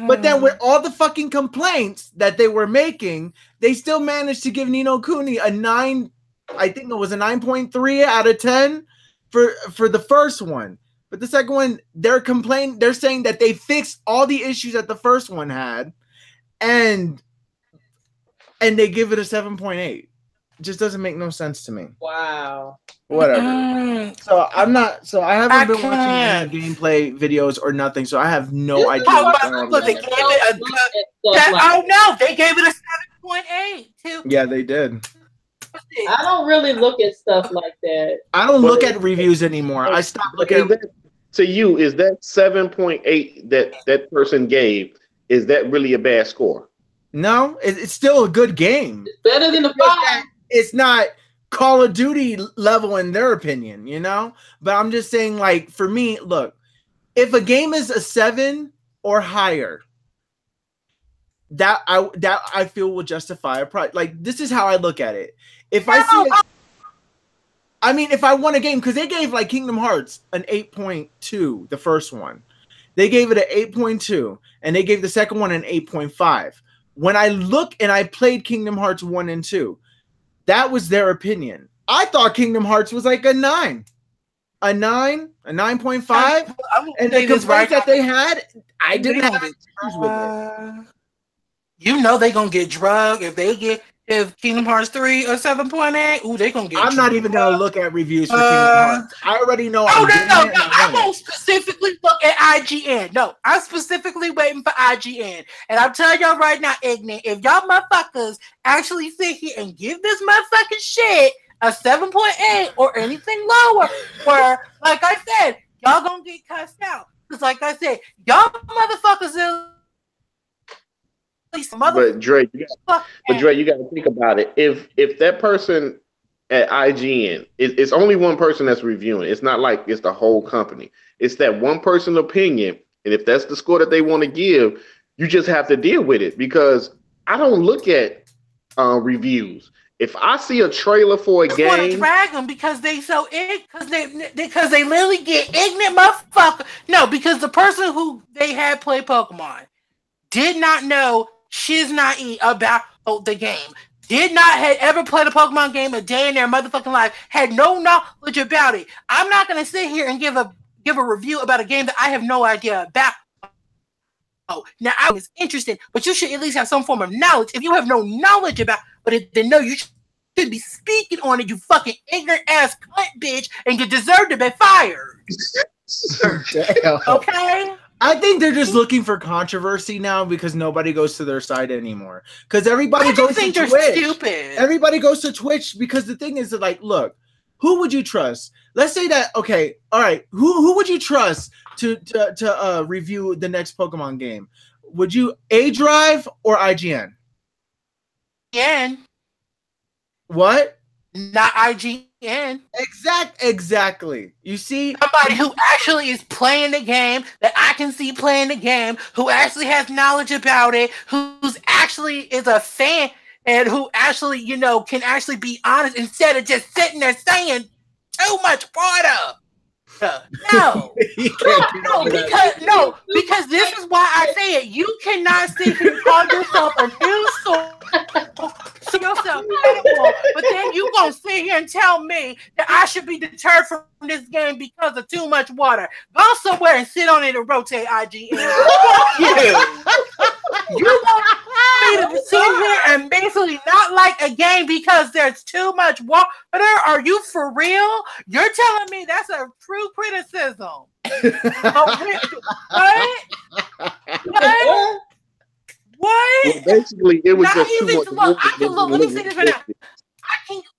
But then with all the fucking complaints that they were making, they still managed to give Ni no Kuni a 9. I think it was a 9.3 out of 10 for the first one. But the second one, they're saying that they fixed all the issues that the first one had, and they give it a 7.8. It just doesn't make no sense to me. Wow. Whatever. So I haven't been watching any gameplay videos or nothing, so I have no idea. They gave it they gave it a 7.8 too. Yeah, they did. I don't really look at stuff like that. I don't look at reviews anymore. I stopped looking at. To you, is that 7.8 that person gave? Is that really a bad score? No, it's still a good game. It's better than the 5. It's not Call of Duty level in their opinion, you know? But I'm just saying, like, for me, look, if a game is a 7 or higher, that I feel will justify a price. Like, this is how I look at it. If I see if I want a game, because they gave like Kingdom Hearts an 8.2, the first one. They gave it an 8.2, and they gave the second one an 8.5. When I look and I played Kingdom Hearts 1 and 2, that was their opinion. I thought Kingdom Hearts was like a 9. A 9, a 9.5. And the complaints that they had, I didn't have issues with it. You know they're going to get drugged if Kingdom Hearts 3 or 7.8. Ooh, they're going to get I'm drugged. not even going to look at reviews for Kingdom Hearts. I already know. I won't specifically look at IGN. No, I'm specifically waiting for IGN. And I'm telling y'all right now, ignorant, if y'all motherfuckers actually sit here and give this motherfucking shit a 7.8 or anything lower, where, like I said, y'all going to get cussed out. Because like I said, y'all motherfuckers But Dre, you got to think about it. If that person at IGN, it's only one person that's reviewing. It's not like it's the whole company. It's that one person opinion, and if that's the score that they want to give, you just have to deal with it. Because I don't look at reviews. If I see a trailer for a game, want to drag them because they because they literally get ignorant motherfucker. No, because the person who they had play Pokemon did not know shiz not eat about the game. Did not have ever played a Pokemon game a day in their motherfucking life. Had no knowledge about it. I'm not gonna sit here and give a review about a game that I have no idea about. Now I was interested, but you should at least have some form of knowledge. If you have no knowledge about, then no, you should be speaking on it. You fucking ignorant ass cunt bitch, and you deserve to be fired. Damn. Okay. I think they're just looking for controversy now because nobody goes to their side anymore. Because everybody goes to Twitch. Stupid. Everybody goes to Twitch because the thing is that, like, look, who would you trust? Let's say that, okay, all right, who would you trust to review the next Pokemon game? Would you A-Drive or IGN? IGN. What? Not IGN. Exactly. You see, somebody who actually is playing the game, that I can see playing the game, who actually has knowledge about it, who's actually is a fan, and who actually, can actually be honest instead of just sitting there saying too much water. No, because this is why I say it. You cannot sit here and call yourself a news source, yourself credible, but then you gonna sit here and tell me that I should be deterred from this game because of too much water. Go somewhere and sit on it and rotate IGN. You want me to sit here and basically not like a game because there's too much water? Are you for real? You're telling me that's a true criticism? What? Well, basically, it was just too much. Let me say this right now.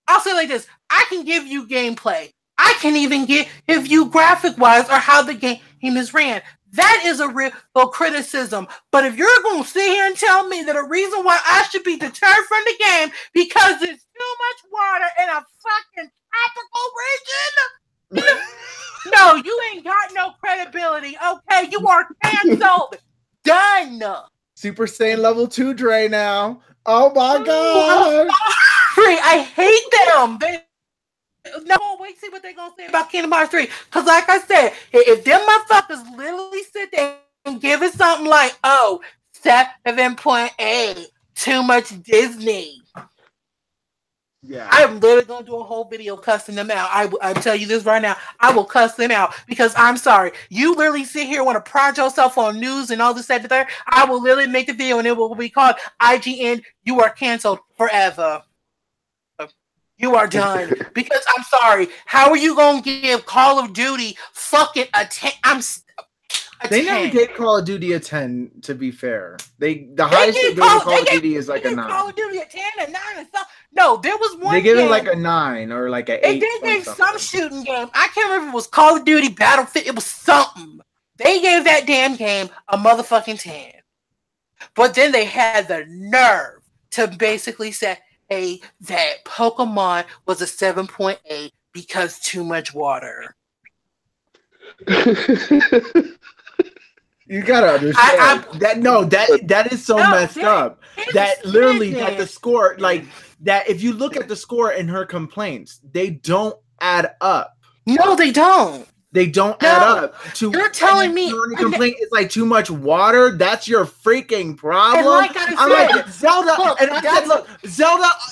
I'll say it like this. I can give you gameplay. I can even give you graphic-wise or how the game is ran. That is a real criticism. But if you're going to sit here and tell me that a reason why I should be deterred from the game because there's too much water in a fucking tropical region, no, you ain't got no credibility. Okay, you are canceled. Done. Super Saiyan level 2 Dre now. Oh my god. I hate them. No, wait, see what they're gonna say about Kingdom Hearts 3. Because like I said, if them motherfuckers literally sit there and give it something like, 7.8, too much Disney. Yeah, I'm literally gonna do a whole video cussing them out. I tell you this right now, I will cuss them out because I'm sorry. You literally sit here and want to prod yourself on news and all this, that, and there. I will literally make the video and it will be called IGN. You are canceled forever. You are done. Because I'm sorry. How are you gonna give Call of Duty fucking a 10? They never gave Call of Duty a 10. To be fair, the highest they gave Call of Duty is like a 9. Call of Duty a 10, a 9, and something. No, there was one. They gave it like a 9 or like an 8. They gave some shooting game. I can't remember if it was Call of Duty, Battlefield. It was something. They gave that damn game a motherfucking 10. But then they had the nerve to basically say, hey, that Pokemon was a 7.8 because too much water. You gotta understand that is so messed up. That literally that the score, like that, if you look at the score and her complaints, they don't add up. No, they don't. They don't add up. You're telling me your complaint is like too much water. That's your freaking problem. And like I said, I'm like Zelda, and I said, look,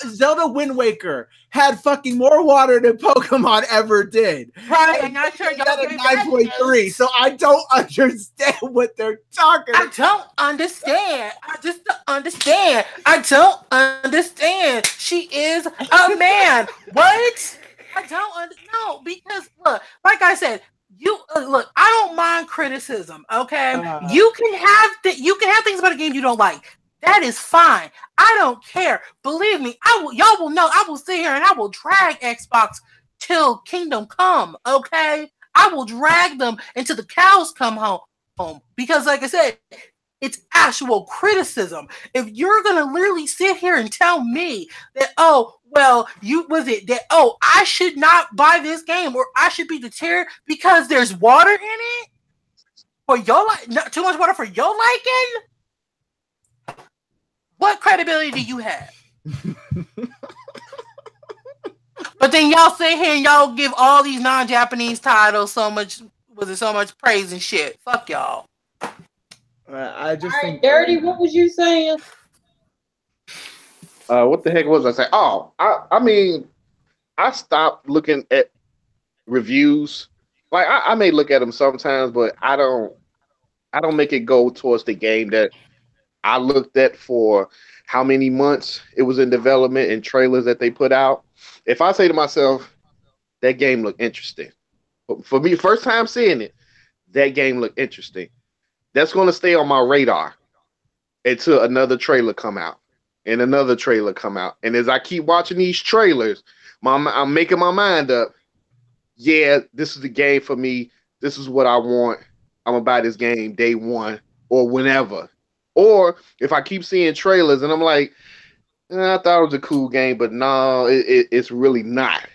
Zelda Wind Waker had fucking more water than Pokemon ever did. Right, and I'm sure y'all got a 9.3. So I don't understand what they're talking about. I don't understand. I just don't understand. I don't understand. She is a man. What? I don't know because look, like I said, you look. I don't mind criticism. Okay, you can have things about a game you don't like. That is fine. I don't care. Believe me, y'all will know. I will sit here and I will drag Xbox till Kingdom Come. Okay, I will drag them until the cows come home. Because, like I said, it's actual criticism. If you're gonna literally sit here and tell me that, I should not buy this game or I should be deterred because there's water in it for your too much water for your liking, what credibility do you have? But then y'all sit here and y'all give all these non-Japanese titles so much praise and shit. Fuck y'all. I just think Dirty, what was you saying? What the heck was I saying? Oh, I mean, I stopped looking at reviews. Like I may look at them sometimes, but I don't I don't make it go towards the game that I looked at for how many months it was in development and trailers that they put out. If I say to myself, that game looked interesting. For me, first time seeing it, that game looked interesting. That's going to stay on my radar until another trailer come out and another trailer come out. And as I keep watching these trailers, I'm making my mind up. Yeah, this is the game for me. This is what I want. I'm gonna buy this game day one or whenever. Or if I keep seeing trailers and I'm like, I thought it was a cool game, but no, it's really not.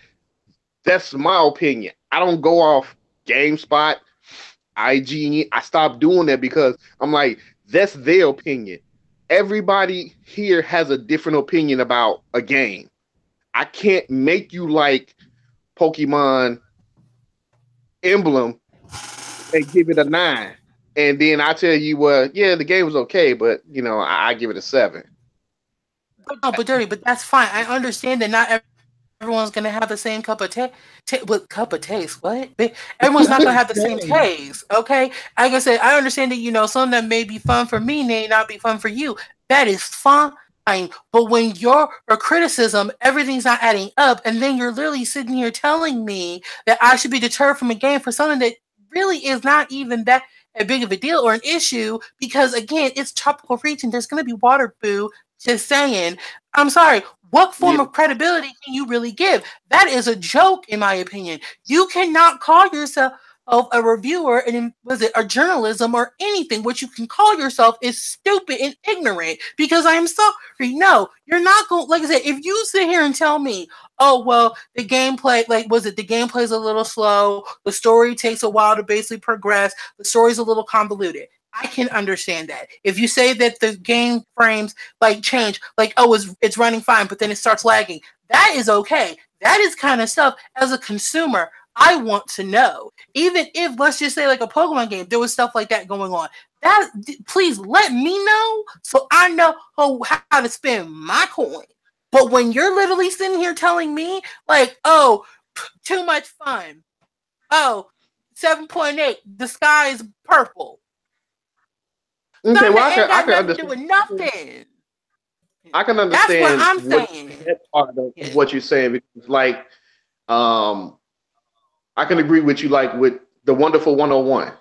That's my opinion. I don't go off GameSpot, IG. I stopped doing that because I'm like, that's their opinion. Everybody here has a different opinion about a game. I can't make you like Pokemon Emblem and give it a 9. And then I tell you, well, yeah, the game was okay, but I give it a 7. But Dirty, but that's fine. I understand that not everyone's gonna have the same cup of cup of taste. What? Everyone's not gonna have the same taste. Okay, like I said, I understand that some that may be fun for me may not be fun for you. That is fine. But when your criticism, everything's not adding up, and then you're literally sitting here telling me that I should be deterred from a game for something that really is not even that big of a deal or an issue, because again, it's tropical region. There's gonna be water boo. Just saying. I'm sorry. What form of credibility can you really give? That is a joke, in my opinion. You cannot call yourself a reviewer and was it a journalism or anything. What you can call yourself is stupid and ignorant. Because I'm sorry. No, you're not going. Like I said, if you sit here and tell me, oh well, the gameplay, the gameplay's a little slow. The story takes a while to basically progress. The story's a little convoluted. I can understand that. If you say that the game frames change, it's running fine, but then it starts lagging, that is okay. That is kind of stuff as a consumer I want to know. Even if, let's just say, like a Pokemon game, there was stuff like that going on. That please let me know so I know how to spend my coin. But when you're literally sitting here telling me too much fun. 7.8, the sky is purple. Okay, well, I can understand. With nothing. I can understand. That's what I'm saying. That part of what you're saying, because I can agree with you. Like with the Wonderful 101,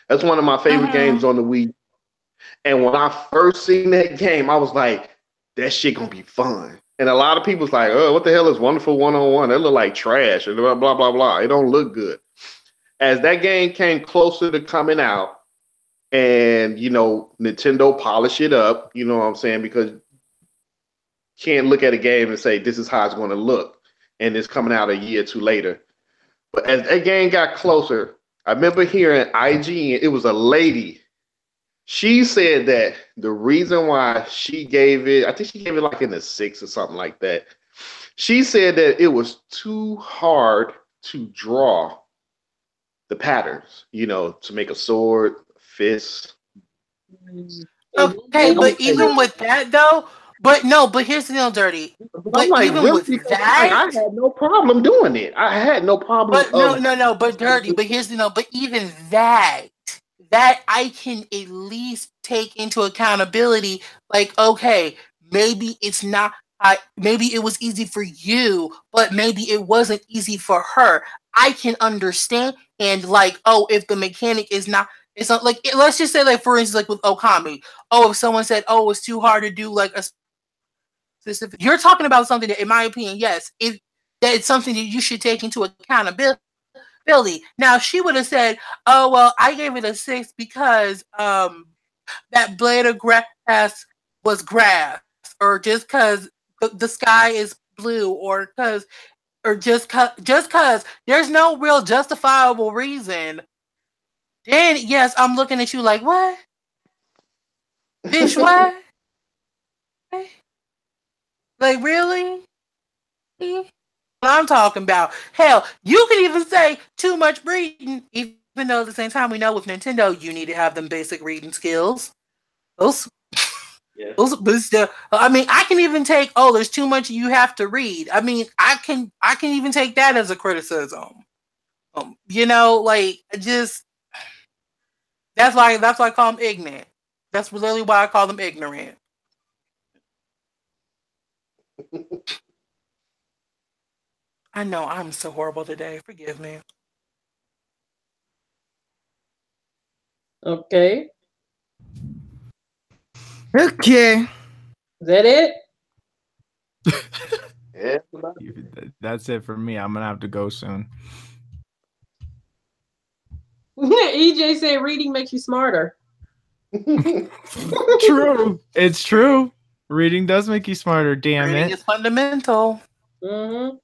that's one of my favorite games on the Wii. And when I first seen that game, I was like, that shit gonna be fun. And a lot of people's like, oh, what the hell is Wonderful 101? That look like trash and blah blah blah blah. It don't look good. As that game came closer to coming out. And, Nintendo polish it up, you know what I'm saying? Because you can't look at a game and say, this is how it's going to look. And it's coming out a year or two later. But as that game got closer, I remember hearing IG, it was a lady. She said that the reason why she gave it, I think she gave it in a 6 or something like that. She said that it was too hard to draw the patterns, to make a sword, fist. Okay, but even with that though, but here's the deal, Dirty. But even with that, I had no problem doing it. I had no problem. But but Dirty. But here's the deal. But even that I can at least take into accountability. Okay, maybe it's not. Maybe it was easy for you, but maybe it wasn't easy for her. I can understand. And if the mechanic is not. It's not let's just say for instance with Okami. If someone said, it's too hard to do a specific. You're talking about something that, in my opinion, yes, it's something that you should take into accountability. Now she would have said, I gave it a 6 because that blade of grass was grass, or just because the sky is blue, or just cause there's no real justifiable reason. Then, yes, I'm looking at you like, what? Bitch, what? Really? What I'm talking about. Hell, you can even say too much reading, even though at the same time we know with Nintendo, you need to have them basic reading skills. Those, but still, I can even take, there's too much you have to read. I can even take that as a criticism. Just... That's why I call them ignorant. That's literally why I call them ignorant. I know I'm so horrible today. Forgive me. Okay. Okay. Is that it? Yeah. That's it for me. I'm gonna have to go soon. EJ said reading makes you smarter. True. It's true. Reading does make you smarter. Damn Reading it. is fundamental. Mm-hmm.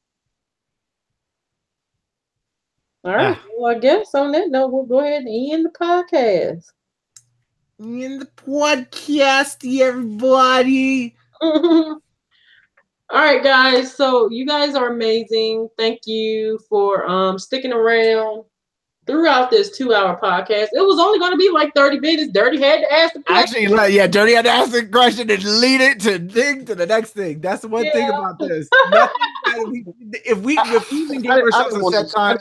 All right. Well, I guess on that note, we'll go ahead and end the podcast. In the podcast, everybody. All right, guys. So you guys are amazing. Thank you for sticking around throughout this 2-hour podcast. It was only going to be like 30 minutes. Dirty had to ask the question. Actually, yeah, Dirty had to ask the question and lead it to the next thing. That's the one thing about this. If we even gave ourselves a set time.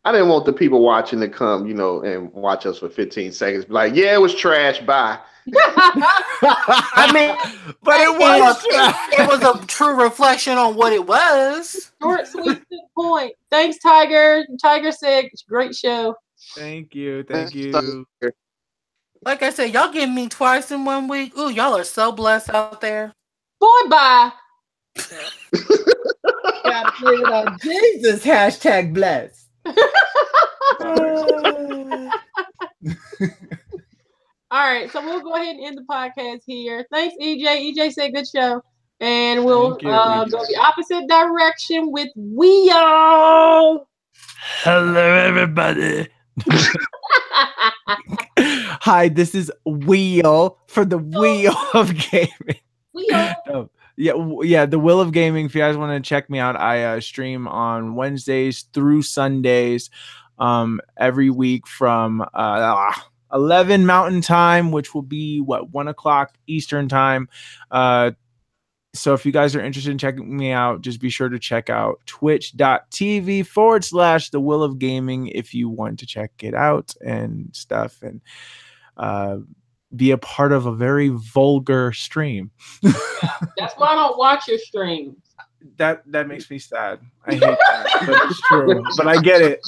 I didn't want the people watching to come, and watch us for 15 seconds. Be like, yeah, it was trash. Bye. I mean, but it was a true reflection on what it was. Short, sweet, to the point. Thanks, Tiger. Tiger said, great show. Thank you. Thank you. Like I said, y'all getting me twice in 1 week. Ooh, y'all are so blessed out there. Boy, bye. Gotta blame it on Jesus. Hashtag blessed. All right, so we'll go ahead and end the podcast here. Thanks, EJ. EJ said good show. And we'll go the opposite direction with Wheel. Hello, everybody. Hi, this is Wheel for the Wheel of Gaming. Wheel. Yeah, the Will of Gaming. If you guys want to check me out, I stream on Wednesdays through Sundays, every week from 11 Mountain Time, which will be 1 o'clock Eastern Time. So if you guys are interested in checking me out, just be sure to check out twitch.tv/The Will of Gaming if you want to check it out and stuff, and be a part of a very vulgar stream. Yeah, that's why I don't watch your streams. That makes me sad. I hate that, but it's true. But I get it.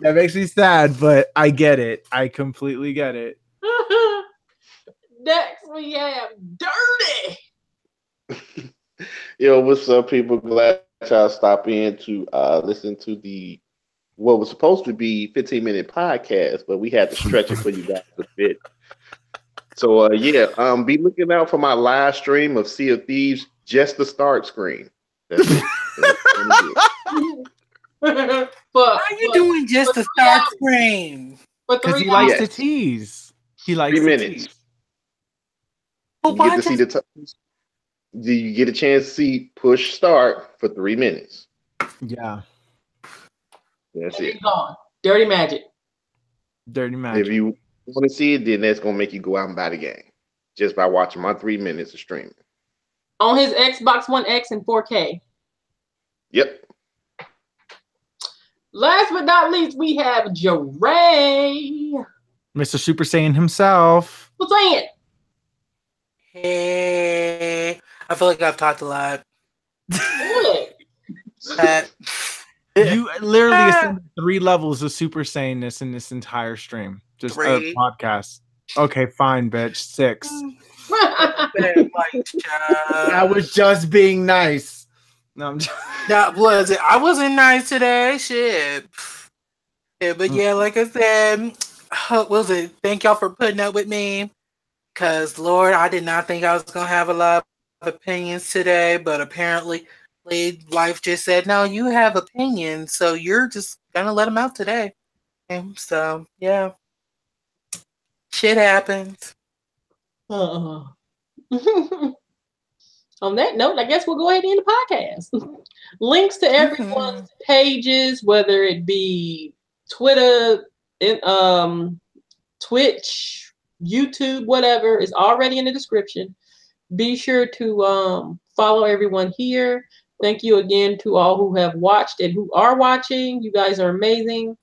That makes me sad, but I get it. I completely get it. Next we have Dirty. Yo, what's up, people? Glad y'all stopped in to listen to what was supposed to be 15-minute podcast, but we had to stretch it for you guys a bit. So be looking out for my live stream of Sea of Thieves, just the start screen. That's it. Why are you doing just the start screen? Because he likes to tease. He likes 3 to minutes. tease. You get to see do you get a chance to see push start for 3 minutes? Yeah. That's it. Gone. Dirty Magic. Dirty Magic. If you want to see it, then that's gonna make you go out and buy the game just by watching my 3 minutes of streaming On his Xbox One X in 4K. Yep. Last but not least, we have Jeray. Mr. Super Saiyan himself. What's saying? Hey, I feel like I've talked a lot. You literally ascended 3 levels of Super Saiyanness in this entire stream. Just a podcast. Okay, fine, bitch. 6. I was just being nice. No, I'm just... That was it. I wasn't nice today. Shit. Yeah, but yeah, like I said, what was it? Thank y'all for putting up with me. Because, Lord, I did not think I was going to have a lot of opinions today, but apparently life just said, no, you have opinions, so you're just going to let them out today. And so, yeah. Shit happens. On that note, I guess we'll go ahead and end the podcast. Links to everyone's pages, whether it be Twitter, Twitch, YouTube, whatever, is already in the description. Be sure to follow everyone here. Thank you again to all who have watched and who are watching. You guys are amazing.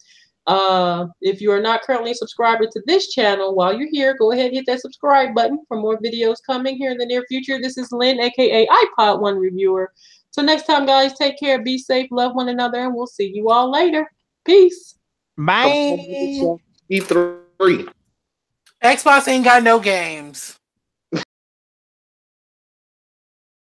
If you are not currently a subscriber to this channel, while you're here, go ahead and hit that subscribe button for more videos coming here in the near future. This is Lynn, aka iPod One Reviewer. So next time, guys, take care, be safe, love one another, and we'll see you all later. Peace. Bye. E3. Xbox ain't got no games.